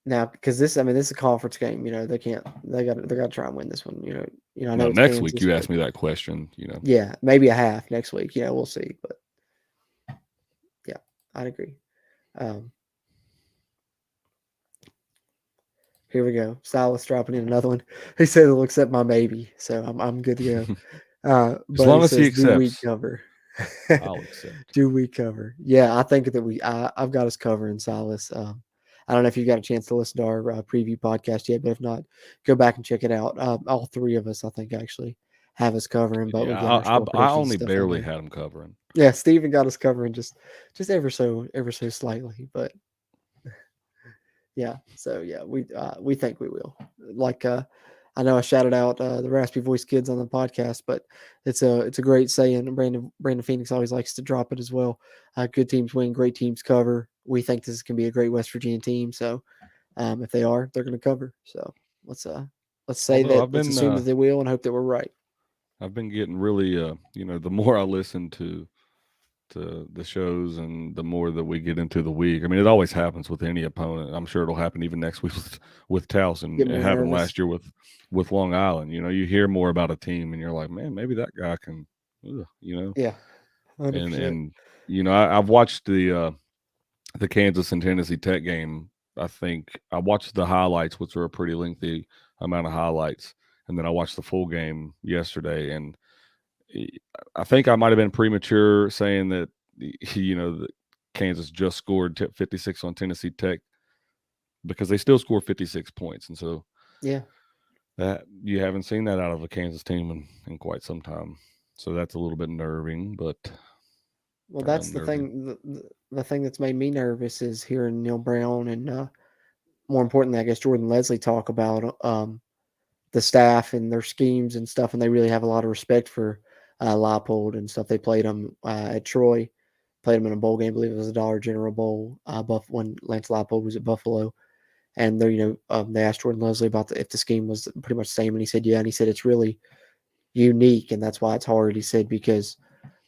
A: Now, because this is a conference game. They got to try and win this one. I know
C: next
A: Kansas,
C: week you asked me that question.
A: Yeah, maybe a half next week. We'll see. But yeah, I'd agree. Here we go. Silas dropping in another one. He said he'll accept my maybe, so I'm good to go.
C: As
A: But
C: long
A: he
C: as he
A: says, "Do we
C: accepts,
A: cover?
C: I'll accept.
A: Do we cover?" Yeah, I think that I've got us covering, Silas. I don't know if you got a chance to listen to our preview podcast yet, but if not, go back and check it out. All three of us, I think, actually have us covering, but we
C: Yeah,
A: get our score
C: I
A: predictions
C: only
A: stuff on
C: barely
A: there.
C: had him covering.
A: Yeah, Steven got us covering just ever so slightly, but yeah. So yeah, we think we will. Like I know I shouted out the Raspy Voice Kids on the podcast, but it's a great saying. And Brandon Phoenix always likes to drop it as well. Good teams win, great teams cover. We think this can be a great West Virginia team. So if they are, they're going to cover. So let's say
C: Although
A: that. Let's assume that they will, and hope that we're right.
C: I've been getting really, the more I listen to the shows and the more that we get into the week. I mean, it always happens with any opponent. I'm sure it'll happen even next week with Towson.
A: Get
C: It
A: more
C: happened
A: nervous.
C: last year with Long Island. You hear more about a team and you're like, man, maybe that guy can,
A: Yeah, 100%.
C: and I've watched the Kansas and Tennessee Tech game. I think I watched the highlights, which were a pretty lengthy amount of highlights, and then I watched the full game yesterday. And I think I might have been premature saying that that Kansas just scored 56 on Tennessee Tech, because they still score 56 points, and so
A: Yeah.
C: that you haven't seen that out of a Kansas team in quite some time. So that's a little bit nerving, but
A: Well, that's the thing. The thing that's made me nervous is hearing Neil Brown and more importantly, I guess Jordan Leslie talk about the staff and their schemes and stuff, and they really have a lot of respect for Leipold and stuff. They played him at Troy, played him in a bowl game. I believe it was a Dollar General Bowl. When Lance Leipold was at Buffalo, and they they asked Jordan Leslie about if the scheme was pretty much the same, and he said yeah, and he said it's really unique, and that's why it's hard. He said because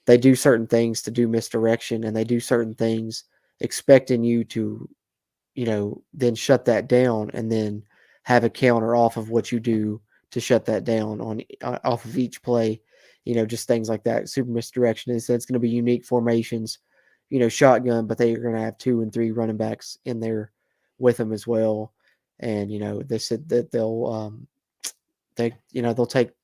A: they do certain things to do misdirection, and they do certain things expecting you to then shut that down and then have a counter off of what you do to shut that down off of each play. Just things like that. Super misdirection. It's going to be unique formations, shotgun, but they are going to have 2 and 3 running backs in there with them as well. And, they said that they'll take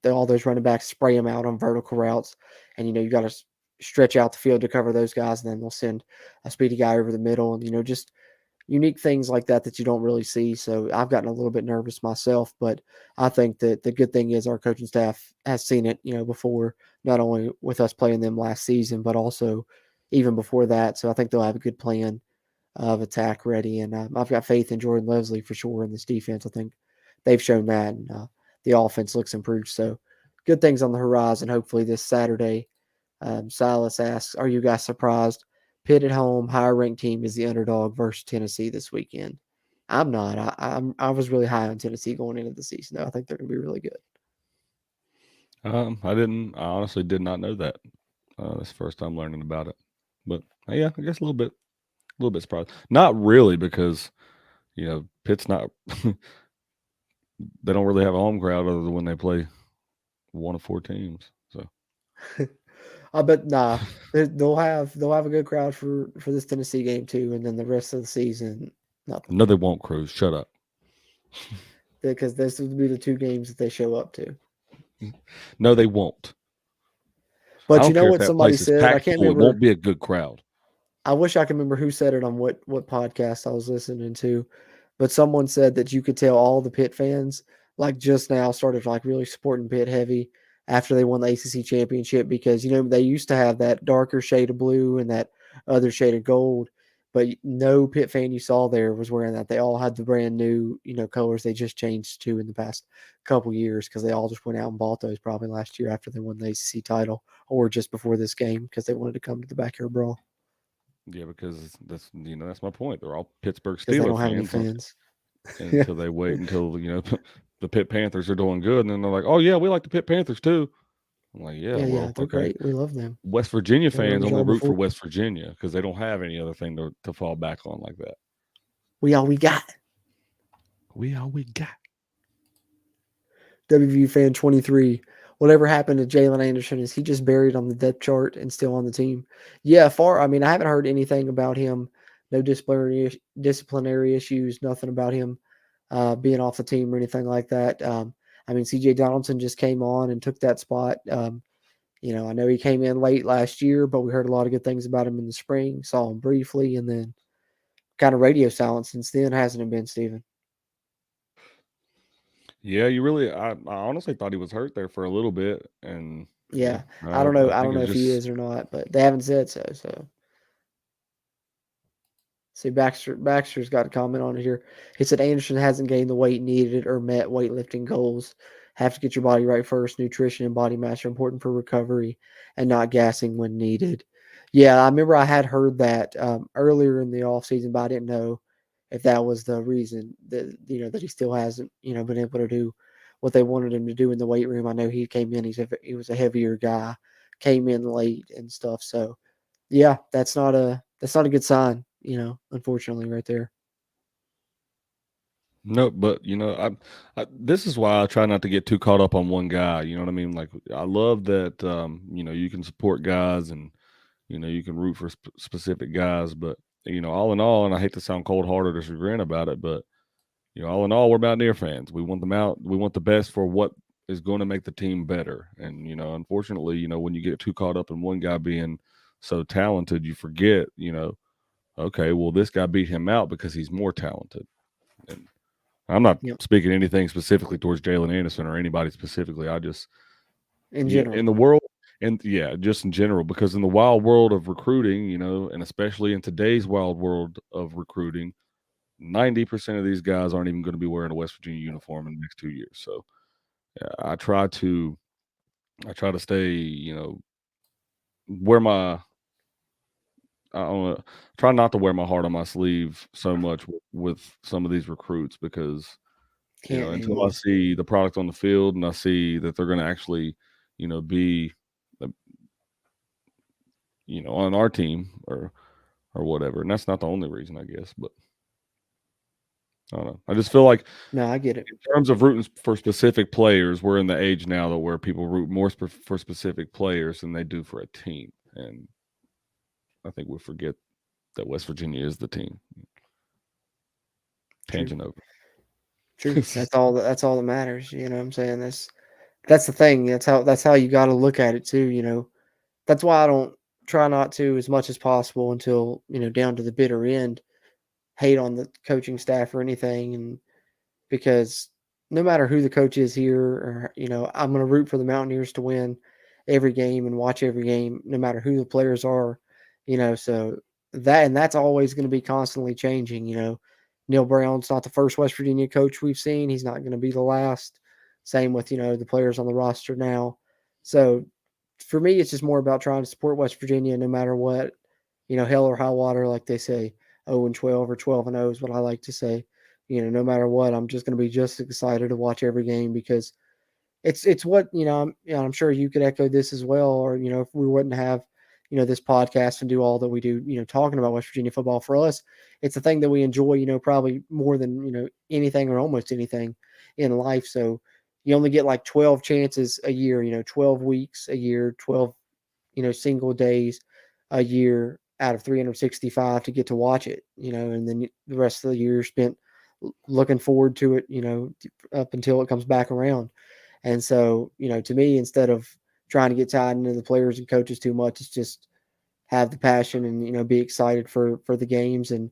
A: all those running backs, spray them out on vertical routes. And, you got to stretch out the field to cover those guys. And then they'll send a speedy guy over the middle and, just unique things like that you don't really see. So I've gotten a little bit nervous myself, but I think that the good thing is our coaching staff has seen it, before, not only with us playing them last season, but also even before that. So I think they'll have a good plan of attack ready. And I've got faith in Jordan Leslie for sure in this defense. I think they've shown that, and the offense looks improved. So good things on the horizon. Hopefully this Saturday. Silas asks, are you guys surprised Pitt at home, higher ranked team, is the underdog versus Tennessee this weekend? I'm not. I was really high on Tennessee going into the season, though. I think they're going to be really good.
C: I honestly did not know that. That's the first time learning about it. But yeah, I guess a little bit surprised. Not really, because Pitt's not. They don't really have a home crowd other than when they play one of 4 teams. So.
A: I bet they'll have a good crowd for this Tennessee game too, and then the rest of the season nothing.
C: No, they won't, Cruz. Shut up.
A: Because this would be the 2 games that they show up to.
C: No, they won't.
A: But you know what somebody said? I can't remember.
C: It won't be a good crowd.
A: I wish I could remember who said it on what podcast I was listening to, but someone said that you could tell all the Pitt fans just now started really supporting Pitt heavy after they won the ACC championship, because they used to have that darker shade of blue and that other shade of gold, but no Pitt fan you saw there was wearing that. They all had the brand new colors they just changed to in the past couple years, because they all just went out and bought those probably last year after they won the ACC title, or just before this game, because they wanted to come to the backyard brawl.
C: Yeah, because that's my point. They're all Pittsburgh Steelers
A: They don't have any fans
C: until they wait until the Pitt Panthers are doing good, and then they're like, "Oh yeah, we like the Pitt Panthers too." I'm like, "Yeah,
A: they're
C: okay.
A: great. We love them."
C: West Virginia
A: They were
C: fans
A: on the
C: only
A: job
C: root for
A: before.
C: West Virginia because they don't have any other thing to fall back on like that.
A: We all we got.
C: We all we got.
A: WVU fan 23. Whatever happened to Jalen Anderson? Is he just buried on the depth chart and still on the team? Yeah, I haven't heard anything about him. No disciplinary issues, nothing about him being off the team or anything like that. I mean, C.J. Donaldson just came on and took that spot. I know he came in late last year, but we heard a lot of good things about him in the spring. Saw him briefly, and then kind of radio silence since then, hasn't it been, Steven?
C: Yeah, you really. I honestly thought he was hurt there for a little bit, and
A: Yeah, I don't know.
C: I
A: I
C: think
A: don't know
C: it's
A: if he
C: just.
A: is or not, but they haven't said so. So, see, Baxter's got a comment on it here. He said Anderson hasn't gained the weight needed or met weightlifting goals. Have to get your body right first. Nutrition and body mass are important for recovery, and not gassing when needed. Yeah, I remember I had heard that earlier in the off season, but I didn't know if that was the reason that that he still hasn't been able to do what they wanted him to do in the weight room. I know he came in; he was a heavier guy, came in late and stuff. So yeah, that's not a good sign, unfortunately, right there.
C: No, but this is why I try not to get too caught up on one guy. You know what I mean? Like I love that you can support guys and you can root for specific guys, but all in all, and I hate to sound cold hearted or chagrin about it, but all in all, we're Mountaineer fans. We want them out. We want the best for what is going to make the team better. And unfortunately, when you get too caught up in one guy being so talented, you forget, okay, well, this guy beat him out because he's more talented. And I'm not
A: Yep.
C: speaking anything specifically towards Jalen Anderson or anybody specifically. I just
A: In general.
C: in the world, and just in general, because in the wild world of recruiting, and especially in today's wild world of recruiting, 90% of these guys aren't even going to be wearing a West Virginia uniform in the next 2 years. So I try to stay, wear my I don't know, try not to wear my heart on my sleeve so much with some of these recruits because
A: Can't
C: until I
A: anymore.
C: see the product on the field and I see that they're going to actually, be, on our team or whatever. And that's not the only reason, I guess, but I don't know. I just feel like
A: No, I get it.
C: in terms of rooting for specific players, we're in the age now that where people root more for specific players than they do for a team. And I think we forget that West Virginia is the team. Tangent over.
A: True. That's all that matters. You know what I'm saying? That's the thing. That's how you got to look at it too. That's why I don't try not to as much as possible until down to the bitter end hate on the coaching staff or anything, and because no matter who the coach is here, or I'm going to root for the Mountaineers to win every game and watch every game, no matter who the players are. So that's always going to be constantly changing. Neil Brown's not the first West Virginia coach we've seen. He's not going to be the last. Same with the players on the roster now. So for me, it's just more about trying to support West Virginia no matter what, hell or high water, like they say, 0-12 or 12-0 is what I like to say. No matter what, I'm just going to be just excited to watch every game because it's what I'm sure you could echo this as well. Or if we wouldn't have this podcast and do all that we do, talking about West Virginia football, for us, it's a thing that we enjoy, probably more than anything or almost anything in life. So you only get like 12 chances a year, 12 weeks a year, 12 single days a year out of 365 to get to watch it, and then the rest of the year spent looking forward to it, up until it comes back around. And so, to me, instead of trying to get tied into the players and coaches too much, it's just have the passion and, be excited for the games. And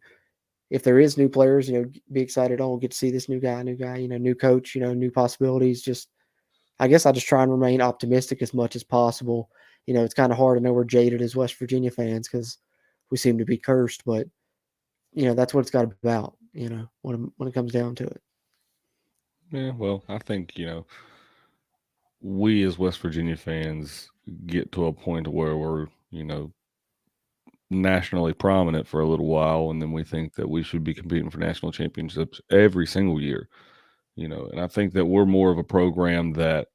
A: if there is new players, be excited. Oh, we'll get to see this new guy, new coach, new possibilities. Just, I guess I just try and remain optimistic as much as possible. It's kind of hard to know we're jaded as West Virginia fans because we seem to be cursed, but that's what it's got about, when it comes down to it.
C: Yeah, well, I think, we as West Virginia fans get to a point where we're, nationally prominent for a little while, and then we think that we should be competing for national championships every single year, and I think that we're more of a program that,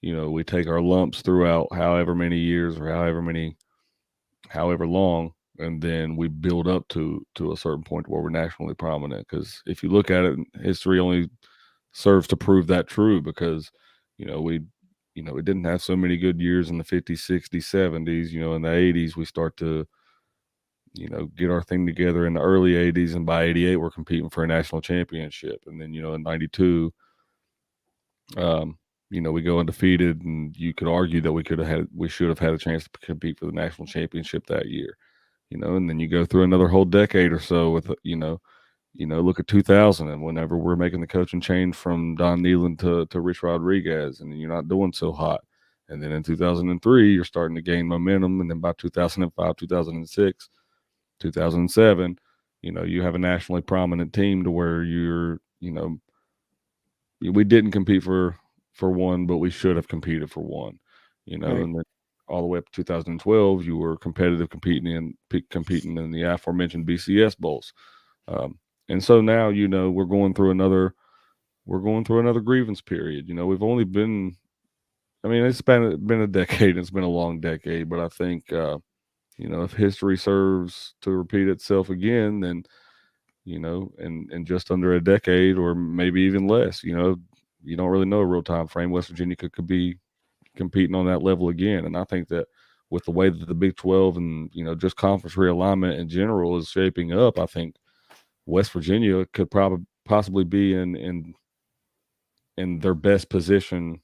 C: we take our lumps throughout however many years or however long, and then we build up to a certain point where we're nationally prominent. Because if you look at it, history only serves to prove that true because, we didn't have so many good years in the 50s, 60s, 70s, in the 80s, we start to, get our thing together in the early 80s, and by 88 we're competing for a national championship. And then, in 92, we go undefeated, and you could argue that we should have had a chance to compete for the national championship that year. And then you go through another whole decade or so with, look at 2000, and whenever we're making the coaching change from Don Neyland to Rich Rodriguez, and you're not doing so hot. And then in 2003, you're starting to gain momentum. And then by 2005, 2006, 2007, you have a nationally prominent team to where we didn't compete for one, but we should have competed for one,
A: Right.
C: And then all the way up to 2012, you were competitive, competing in the aforementioned BCS bowls. And so now, we're going through another grievance period. We've only been, it's been a decade. It's been a long decade, but I think, if history serves to repeat itself again, then, in just under a decade, or maybe even less, you don't really know a real time frame, West Virginia could be competing on that level again. And I think that with the way that the Big 12 and, just conference realignment in general is shaping up, I think West Virginia could possibly be in their best position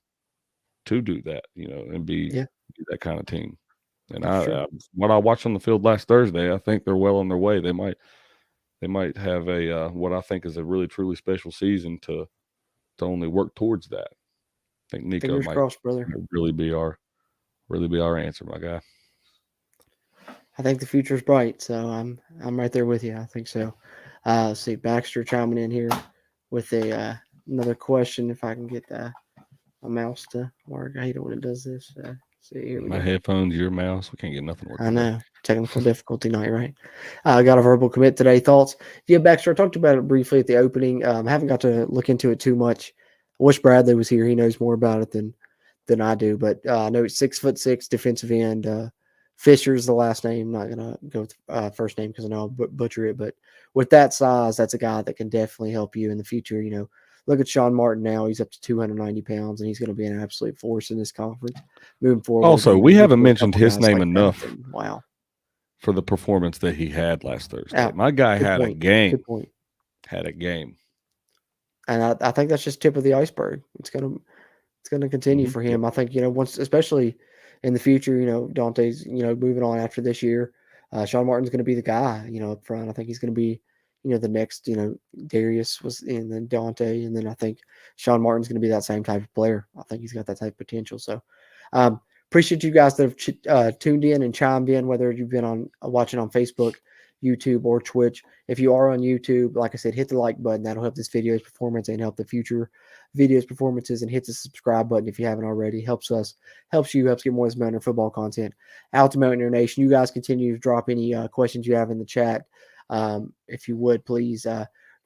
C: to do that, and be that kind of team. And what I watched on the field last Thursday, I think they're well on their way. They might have a what I think is a really truly special season to only work towards that. I think Nico
A: Fingers
C: might
A: crossed, brother.
C: really be our answer, my guy.
A: I think the future's bright, so I'm right there with you. I think so. Let's see, Baxter chiming in here with another question. If I can get my mouse to work, I hate it when it does this. See, here we
C: My
A: go.
C: Headphones, your mouse, we can't get nothing working.
A: I know, technical difficulty night, right? I got a verbal commit today. Thoughts? Yeah, Baxter, I talked about it briefly at the opening. Haven't got to look into it too much. I wish Bradley was here. He knows more about it than I do. But I know it's 6'6" defensive end. Fisher's the last name. Not gonna go with first name because I know I'll butcher it. But with that size, that's a guy that can definitely help you in the future. Look at Sean Martin now. He's up to 290 pounds, and he's going to be an absolute force in this conference moving forward.
C: Also, we haven't mentioned his name
A: like
C: enough.
A: Wow.
C: For the performance that he had last Thursday.
A: Yeah,
C: my guy had
A: point.
C: a game.
A: Good point.
C: Had a game.
A: And I think that's just tip of the iceberg. It's gonna continue for him. I think, once, especially in the future, Dante's, moving on after this year. Sean Martin's gonna be the guy, up front. I think he's gonna be, the next, Darius was, and then Dante, and then I think Sean Martin's gonna be that same type of player. I think he's got that type of potential. So appreciate you guys that have tuned in and chimed in, whether you've been on watching on Facebook, YouTube, or Twitch. If you are on YouTube, like I said, hit the like button. That'll help this video's performance and help the future videos performances, and hit the subscribe button if you haven't already. Helps get more of this Mountaineer football content out to Mountaineer Nation. You guys continue to drop any questions you have in the chat. If you would, please.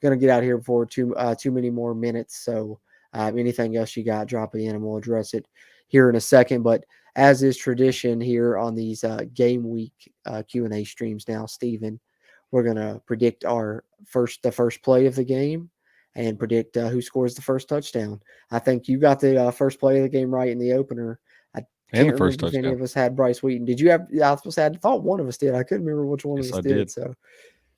A: Gonna get out here before too many more minutes. So anything else you got, drop it in and we'll address it here in a second. But as is tradition here on these game week Q&A streams now, Stephen, we're going to predict the first play of the game and predict who scores the first touchdown. I think you got the first play of the game right in the opener. I can't remember if any of us had Bryce Wheaton. Did you have? I thought one of us did. I couldn't remember which one of us did. So,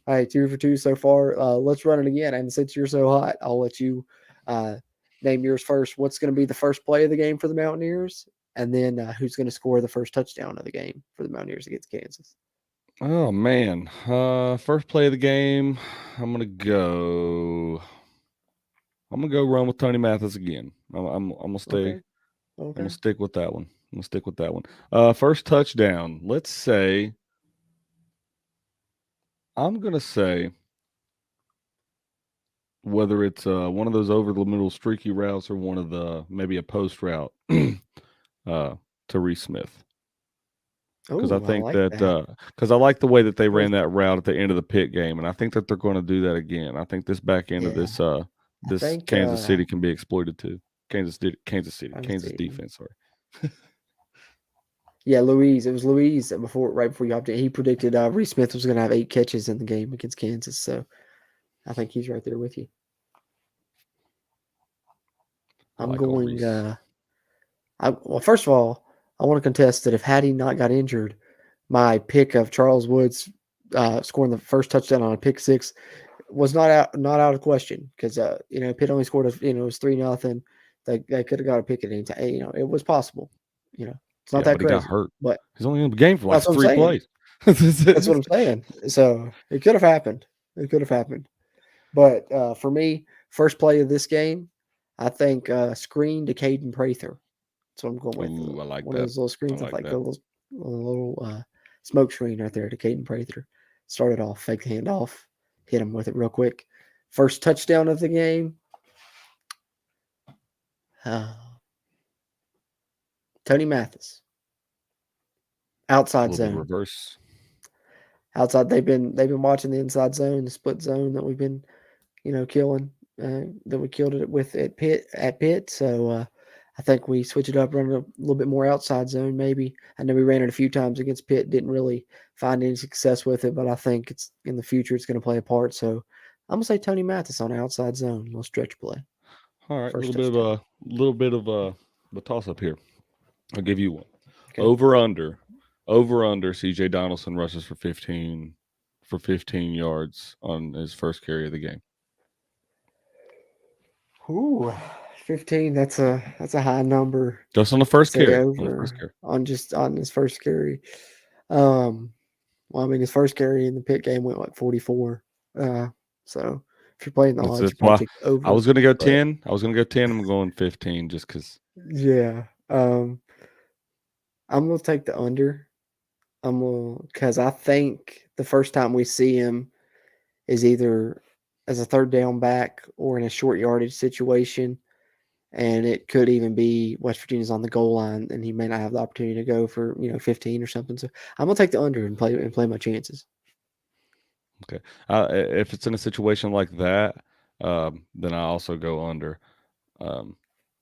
A: all right, 2 for 2 so far. Let's run it again. And since you're so hot, I'll let you name yours first. What's going to be the first play of the game for the Mountaineers? And then who's going to score the first touchdown of the game for the Mountaineers against Kansas?
C: Oh, man. First play of the game, I'm going to go run with Tony Mathis again. I'm going to stay. Okay. I'm going to stick with that one. First touchdown. Let's say, I'm going to say, whether it's one of those over the middle streaky routes or one of the, maybe a post route, Reese Smith. Because I think because I like the way that they ran that route at the end of the Pitt game, and I think that they're going to do that again. I think this back end of this Kansas City can be exploited too. Kansas defense. Sorry.
A: Yeah, Louise. It was Louise right before you hopped in. He predicted Reese Smith was going to have 8 catches in the game against Kansas. So I think he's right there with you. I'm going. Well, first of all, I want to contest that if Hattie not got injured, my pick of Charles Woods scoring the first touchdown on a pick six was not out of question because Pitt only scored it was 3-0. They could have got a pick at any time. It was possible. It's not
C: Yeah,
A: that
C: but he got
A: crazy.
C: hurt.
A: But
C: He's only in the game for like
A: that's what I'm
C: 3
A: saying.
C: plays.
A: That's what I'm saying. So it could have happened. It could have happened. But for me, first play of this game, I think screen to Caden Prather. That's what I'm going with.
C: Ooh, I like
A: One
C: that.
A: of those little screens,
C: I like
A: like
C: that.
A: a little smoke screen right there to Caden Prather. Started off, fake the handoff, hit him with it real quick. First touchdown of the game. Tony Mathis. Outside
C: A little bit of
A: zone.
C: reverse.
A: Outside, they've been watching the inside zone, the split zone that we've been, killing. That we killed it with at Pitt. So I think we switch it up, run a little bit more outside zone. Maybe I know we ran it a few times against Pitt, didn't really find any success with it, but I think it's in the future it's going to play a part. So I'm gonna say Tony Mathis on outside zone, little stretch play.
C: All right, a
A: First
C: little bit of a toss up here. I'll give you one.
A: Okay.
C: Over under. CJ Donaldson rushes for 15 yards on his first carry of the game.
A: Ooh, 15. That's a high number.
C: Just on the first
A: Say
C: carry.
A: over on his first carry. Well, I mean, his first carry in the Pitt game went like 44. So if you're playing the odds, you probably take over.
C: I was going to go 10. I'm going 15 just because.
A: Yeah. I'm going to take the under. Because I think the first time we see him is either as a third down back or in a short yardage situation. And it could even be West Virginia's on the goal line, and he may not have the opportunity to go for 15 or something. So I'm gonna take the under and play my chances.
C: Okay, if it's in a situation like that, then I also go under.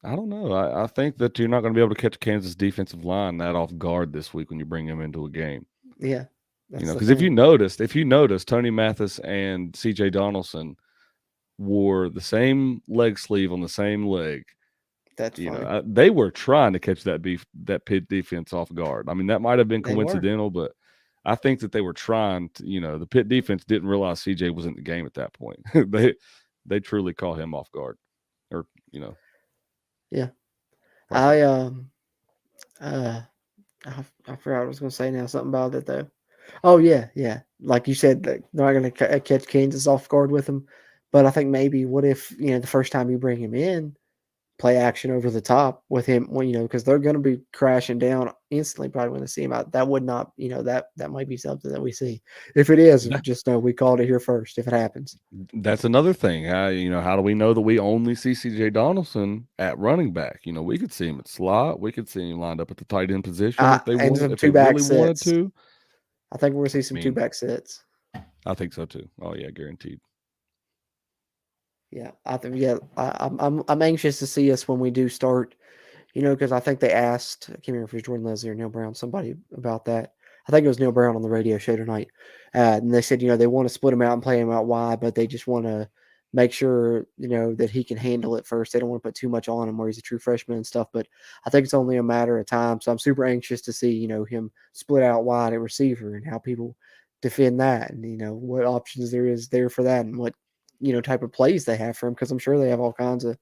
C: I don't know. I think that you're not going to be able to catch Kansas defensive line that off guard this week when you bring him into a game.
A: Yeah,
C: because if you notice, Tony Mathis and CJ Donaldson wore the same leg sleeve on the same leg.
A: That's funny.
C: They were trying to catch that Pitt defense off guard. I mean, that might have been coincidental, but I think that they were trying to. The Pitt defense didn't realize CJ was in the game at that point. they truly caught him off guard, or.
A: Yeah, I forgot what I was going to say now. Something about it though. Oh yeah. Like you said, they're not going to catch Kansas off guard with him. But I think maybe what if the first time you bring him in, play action over the top with him, because they're going to be crashing down instantly probably when they see him out. That would not, that might be something that we see. If it is, just know we called it here first if it happens.
C: That's another thing. How do we know that we only see CJ Donaldson at running back? We could see him at slot. We could see him lined up at the tight end position if they wanted to.
A: I think we're going to see some two-back sets.
C: I think so too. Oh yeah, guaranteed.
A: Yeah, I think I'm anxious to see us when we do start, because I think they asked, I can't remember if it was Jordan Leslie or Neil Brown, somebody about that. I think it was Neil Brown on the radio show tonight. And they said, they want to split him out and play him out wide, but they just want to make sure, that he can handle it first. They don't want to put too much on him where he's a true freshman and stuff, but I think it's only a matter of time. So I'm super anxious to see, him split out wide at receiver and how people defend that and, what options there is there for that and what, type of plays they have for him, because I'm sure they have all kinds of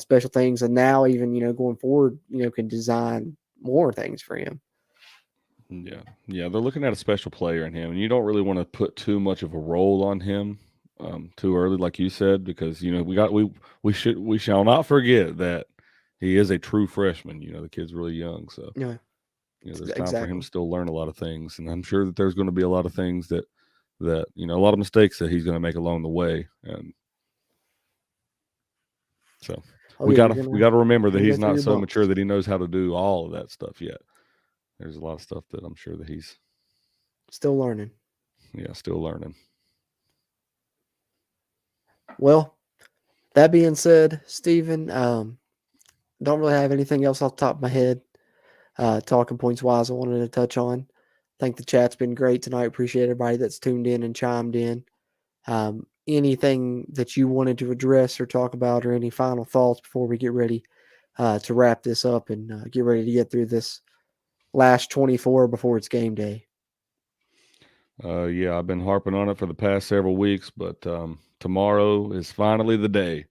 A: special things. And now even, going forward, can design more things for him.
C: Yeah. They're looking at a special player in him, and you don't really want to put too much of a role on him too early, like you said, because we shall not forget that he is a true freshman. The kid's really young, so there's time for him to still learn a lot of things, and I'm sure that there's going to be a lot of things that a lot of mistakes that he's going to make along the way, and so we got to remember that he's not so mature that he knows how to do all of that stuff yet. There's a lot of stuff that I'm sure that he's
A: still learning.
C: Yeah, still learning.
A: Well, that being said, Stephen, don't really have anything else off the top of my head. Talking points wise, I wanted to touch on. I think the chat's been great tonight. Appreciate everybody that's tuned in and chimed in. Anything that you wanted to address or talk about, or any final thoughts before we get ready to wrap this up and get ready to get through this last 24 before it's game day?
C: Yeah, I've been harping on it for the past several weeks, but tomorrow is finally the day.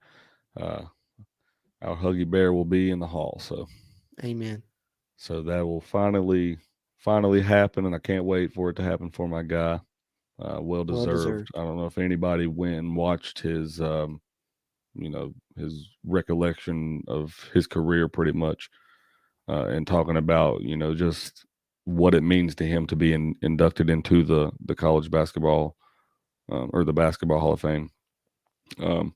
C: Our Huggy Bear will be in the hall,
A: Amen.
C: so that will finally happen, and I can't wait for it to happen for my guy. Well
A: Well
C: deserved.
A: deserved.
C: I don't know if anybody went and watched his, his recollection of his career, pretty much, and talking about just what it means to him to be inducted into the college basketball or the Basketball Hall of Fame. Um,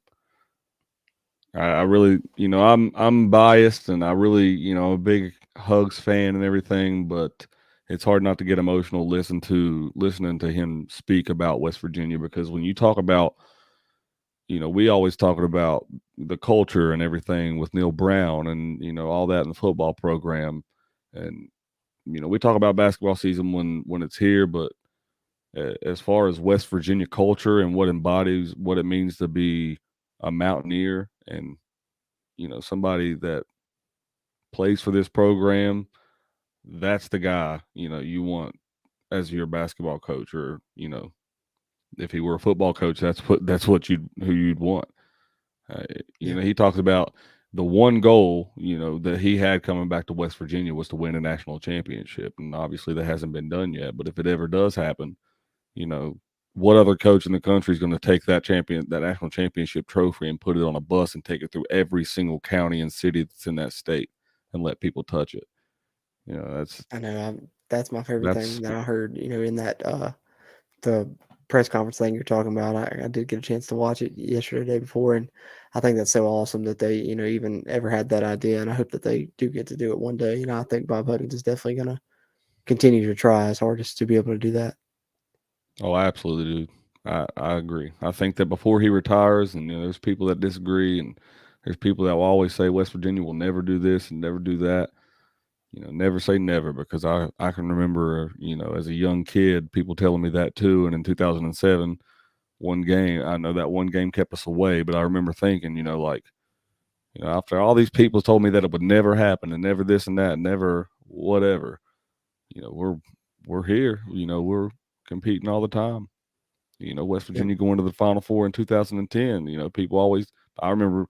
C: I really, I'm biased, and I really, I'm a big Hugs fan and everything, but it's hard not to get emotional listening to him speak about West Virginia, because when you talk about, we always talking about the culture and everything with Neil Brown and all that in the football program, and we talk about basketball season when it's here, but as far as West Virginia culture and what it means to be a Mountaineer and somebody that plays for this program, that's the guy you want as your basketball coach, or if he were a football coach, that's who you'd want.
A: Yeah.
C: He talks about the one goal that he had coming back to West Virginia was to win a national championship, and obviously that hasn't been done yet. But if it ever does happen, what other coach in the country is going to take that national championship trophy and put it on a bus and take it through every single county and city that's in that state and let people touch it?
A: I know. That's my favorite
C: That's
A: thing that I heard. In that the press conference thing you're talking about. I did get a chance to watch it yesterday, the day before, and I think that's so awesome that they even ever had that idea, and I hope that they do get to do it one day. I think Bob Huggins is definitely going to continue to try his hardest to be able to do that.
C: Oh, absolutely, dude. I agree. I think that before he retires, and there's people that disagree, and there's people that will always say West Virginia will never do this and never do that. Never say never, because I can remember, as a young kid, people telling me that too. And in 2007, I know that one game kept us away, but I remember thinking, after all these people told me that it would never happen and never this and that, and never whatever, we're here, we're competing all the time. West
A: Yeah.
C: Virginia going to the Final Four in 2010, people always, I remember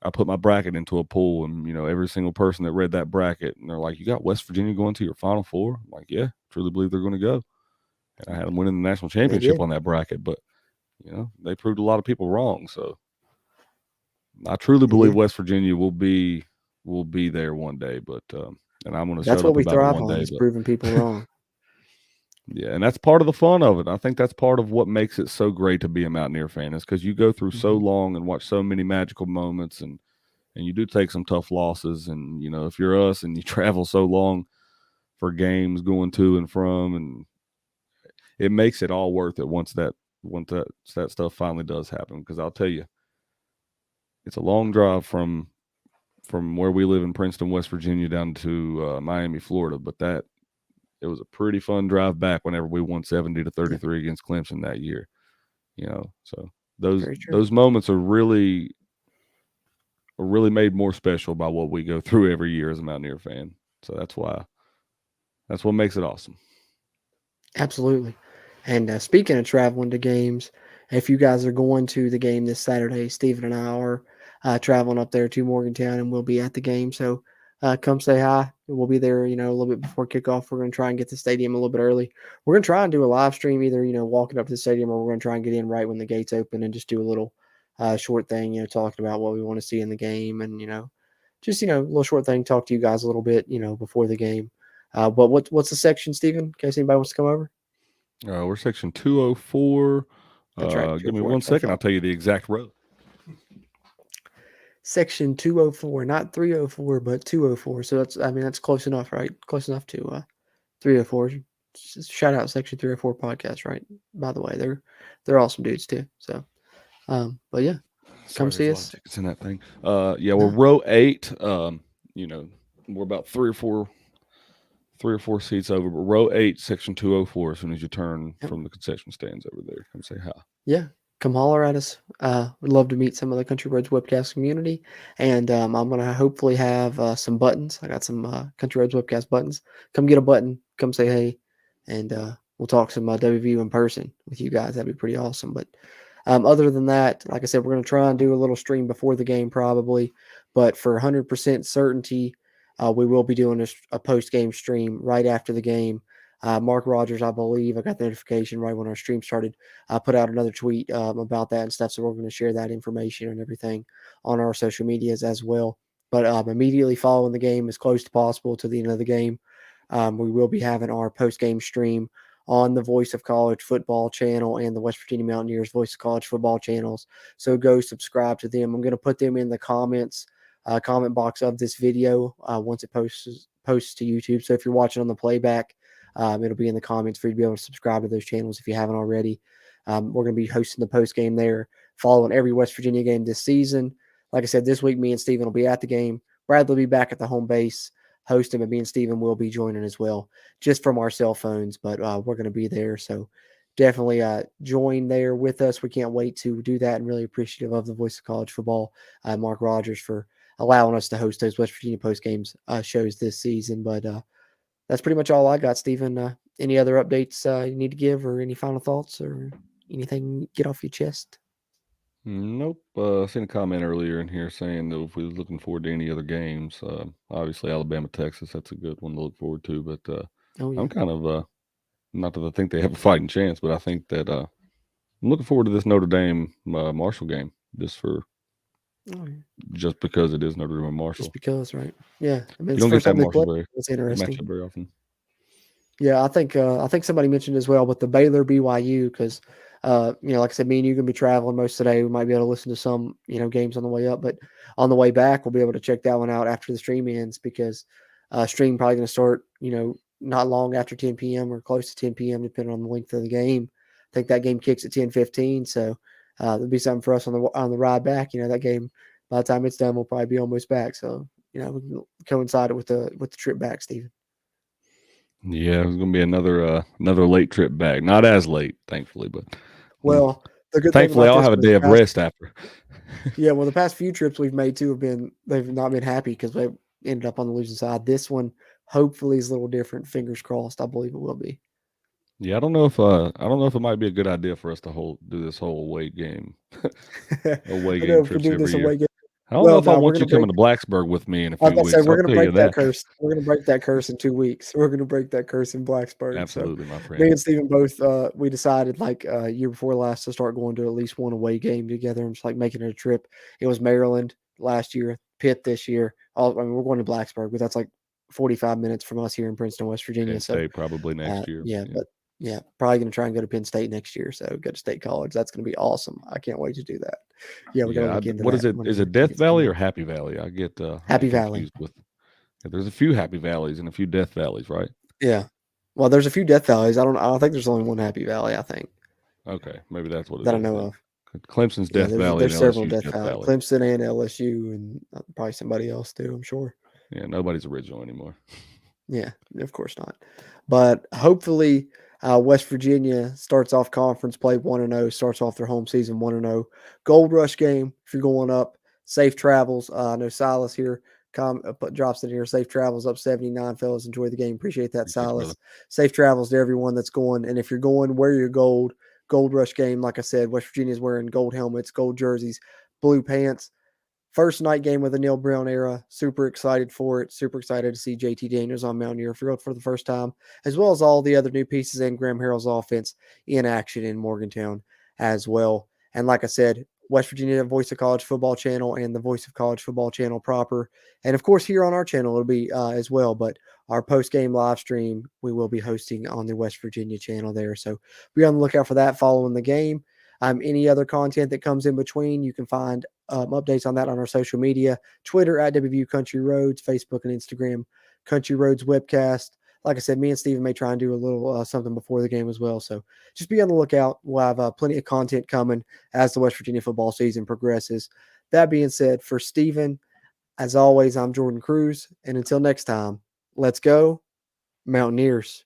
C: I put my bracket into a pool, and every single person that read that bracket, and they're like, "You got West Virginia going to your Final Four?" I'm like, "Yeah, truly believe they're going to go." And I had them winning the national
A: They
C: championship
A: did.
C: on that bracket, but they proved a lot of people wrong. So I truly
A: They
C: believe
A: did.
C: West Virginia will be there one day, but and I'm going to
A: That's
C: shut
A: what
C: up
A: we
C: about it
A: thrive
C: one
A: on,
C: day,
A: is
C: but
A: proving people wrong.
C: yeah, and that's part of the fun of it. I think that's part of what makes it so great to be a Mountaineer fan, is because you go through so
A: Mhm.
C: long and watch so many magical moments, and you do take some tough losses. And if you're us and you travel so long for games going to and from, and it makes it all worth it once that stuff finally does happen. Because I'll tell you, it's a long drive from where we live in Princeton, West Virginia, down to Miami, Florida, but it was a pretty fun drive back whenever we won 70-33
A: Yeah,
C: against Clemson that year. So those
A: very true.
C: those moments are really made more special by what we go through every year as a Mountaineer fan. So that's what makes it awesome.
A: Absolutely. And speaking of traveling to games, if you guys are going to the game this Saturday, Stephen and I are traveling up there to Morgantown, and we'll be at the game. So come say hi. We'll be there, a little bit before kickoff. We're going to try and get to the stadium a little bit early. We're going to try and do a live stream, either, walking up to the stadium, or we're going to try and get in right when the gates open and just do a little short thing, talking about what we want to see in the game, and, just, a little short thing, talk to you guys a little bit, before the game. But what's the section, Stephen, in case anybody wants to come over?
C: We're section 204.
A: That's right,
C: Give me
A: 204.
C: 1
A: That's what I
C: second. I'll
A: thought.
C: tell you the exact row.
A: Section 204, not 304, but 204. So that's close enough, right? Close enough to 304. Just shout out Section 304 podcast, right? By the way, they're awesome dudes too. So, but yeah, come
C: Sorry, there's
A: see
C: a lot of
A: us.
C: tickets in that thing. Yeah, we're
A: No,
C: row 8. We're about three or four seats over, but row 8, section 204. As soon as you turn
A: yep,
C: from the concession stands over there, come say hi.
A: yeah, come holler at us. Would love to meet some of the Country Roads Webcast community, and I'm gonna hopefully have some buttons. I got some Country Roads Webcast buttons. Come get a button. Come say hey, and we'll talk some WVU in person with you guys. That'd be pretty awesome. But other than that, like I said, we're going to try and do a little stream before the game probably. But for 100% certainty, we will be doing a post-game stream right after the game. Mark Rogers, I believe, I got the notification right when our stream started. I put out another tweet about that and stuff, so we're going to share that information and everything on our social medias as well. But immediately following the game, as close as possible to the end of the game, we will be having our post-game stream on the Voice of College Football channel and the West Virginia Mountaineers Voice of College Football channels. So go subscribe to them. I'm going to put them in the comment box of this video once it posts to YouTube. So if you're watching on the playback, it'll be in the comments for you to be able to subscribe to those channels if you haven't already. We're going to be hosting the post game there, following every West Virginia game this season. Like I said, this week, me and Steven will be at the game. Bradley will be back at the home base hosting, but me and Steven will be joining as well, just from our cell phones. But we're going to be there. So definitely join there with us. We can't wait to do that, and really appreciative of the Voice of College Football, Mark Rogers, for allowing us to host those West Virginia post games shows this season. But that's pretty much all I got, Steven. Any other updates you need to give, or any final thoughts, or anything get off your chest?
C: Nope. I seen a comment earlier in here saying that if we was looking forward to any other games, obviously Alabama, Texas, that's a good one to look forward to. But I'm kind of not that I think they have a fighting chance, but I think that I'm looking forward to this Notre Dame Marshall game just because it is Notre Dame and Marshall.
A: Just because, right? Yeah, I mean,
C: you don't get that Marshall
A: it's interesting.
C: matchup very often.
A: Yeah, I think somebody mentioned as well with the Baylor BYU, because like I said, me and you can be traveling most of the day. We might be able to listen to some games on the way up, but on the way back, we'll be able to check that one out after the stream ends, because stream probably going to start not long after 10 p.m. or close to 10 p.m. depending on the length of the game. I think that game kicks at 10:15, so there'll be something for us on the ride back. That game, by the time it's done, we'll probably be almost back. So we can coincide it with the trip back, Stephen.
C: Yeah, it's going to be another late trip back. Not as late, thankfully, but
A: well, the good
C: thankfully
A: thing
C: I'll have a day of rest after.
A: Yeah, well, the past few trips we've made too they've not been happy because they ended up on the losing side. This one hopefully is a little different. Fingers crossed. I believe it will be.
C: Yeah, I don't know if it might be a good idea for us to do this whole away game trips every year. I don't know if I want you coming to Blacksburg with me in a few weeks.
A: We're going to break that curse. We're going to break that curse in 2 weeks. We're going to break that curse in Blacksburg.
C: Absolutely,
A: so,
C: my friend.
A: Me and Steven both, we decided year before last to start going to at least one away game together and just making it a trip. It was Maryland last year, Pitt this year. We're going to Blacksburg, but that's 45 minutes from us here in Princeton, West Virginia.
C: Penn State probably next year.
A: Yeah, probably going to try and go to Penn State next year. So go to State College. That's going to be awesome. I can't wait to do that. Yeah, we're going to look into
C: what
A: that.
C: Is it? Is it Death Valley or Happy Valley? I get
A: Happy Valley.
C: There's a few Happy Valleys and a few Death Valleys, right?
A: Yeah. Well, there's a few Death Valleys. I don't think there's only one Happy Valley. I think.
C: Okay, maybe that's what it is.
A: That I know of.
C: Clemson's Death Valley.
A: There's several Death Valley. Clemson and LSU, and probably somebody else too, I'm sure.
C: Yeah, nobody's original anymore.
A: Yeah, of course not. But hopefully, West Virginia starts off conference play 1-0, starts off their home season 1-0. Gold Rush game, if you're going up, safe travels. I know Silas here drops in here. Safe travels up 79, fellas. Enjoy the game. Appreciate that, Silas. Brother. Safe travels to everyone that's going. And if you're going, wear your gold. Gold Rush game, like I said, West Virginia's wearing gold helmets, gold jerseys, blue pants. First night game of the Neil Brown era. Super excited for it. Super excited to see JT Daniels on Mountaineer Field for the first time, as well as all the other new pieces and Graham Harrell's offense in action in Morgantown as well. And like I said, West Virginia Voice of College Football channel and the Voice of College Football channel proper. And of course, here on our channel, it'll be as well. But our post-game live stream, we will be hosting on the West Virginia channel there. So be on the lookout for that following the game. Any other content that comes in between, you can find updates on that on our social media, Twitter at WVU Country Roads, Facebook and Instagram, Country Roads Webcast. Like I said, me and Steven may try and do a little something before the game as well. So just be on the lookout. We'll have plenty of content coming as the West Virginia football season progresses. That being said, for Steven, as always, I'm Jordan Cruz. And until next time, let's go Mountaineers.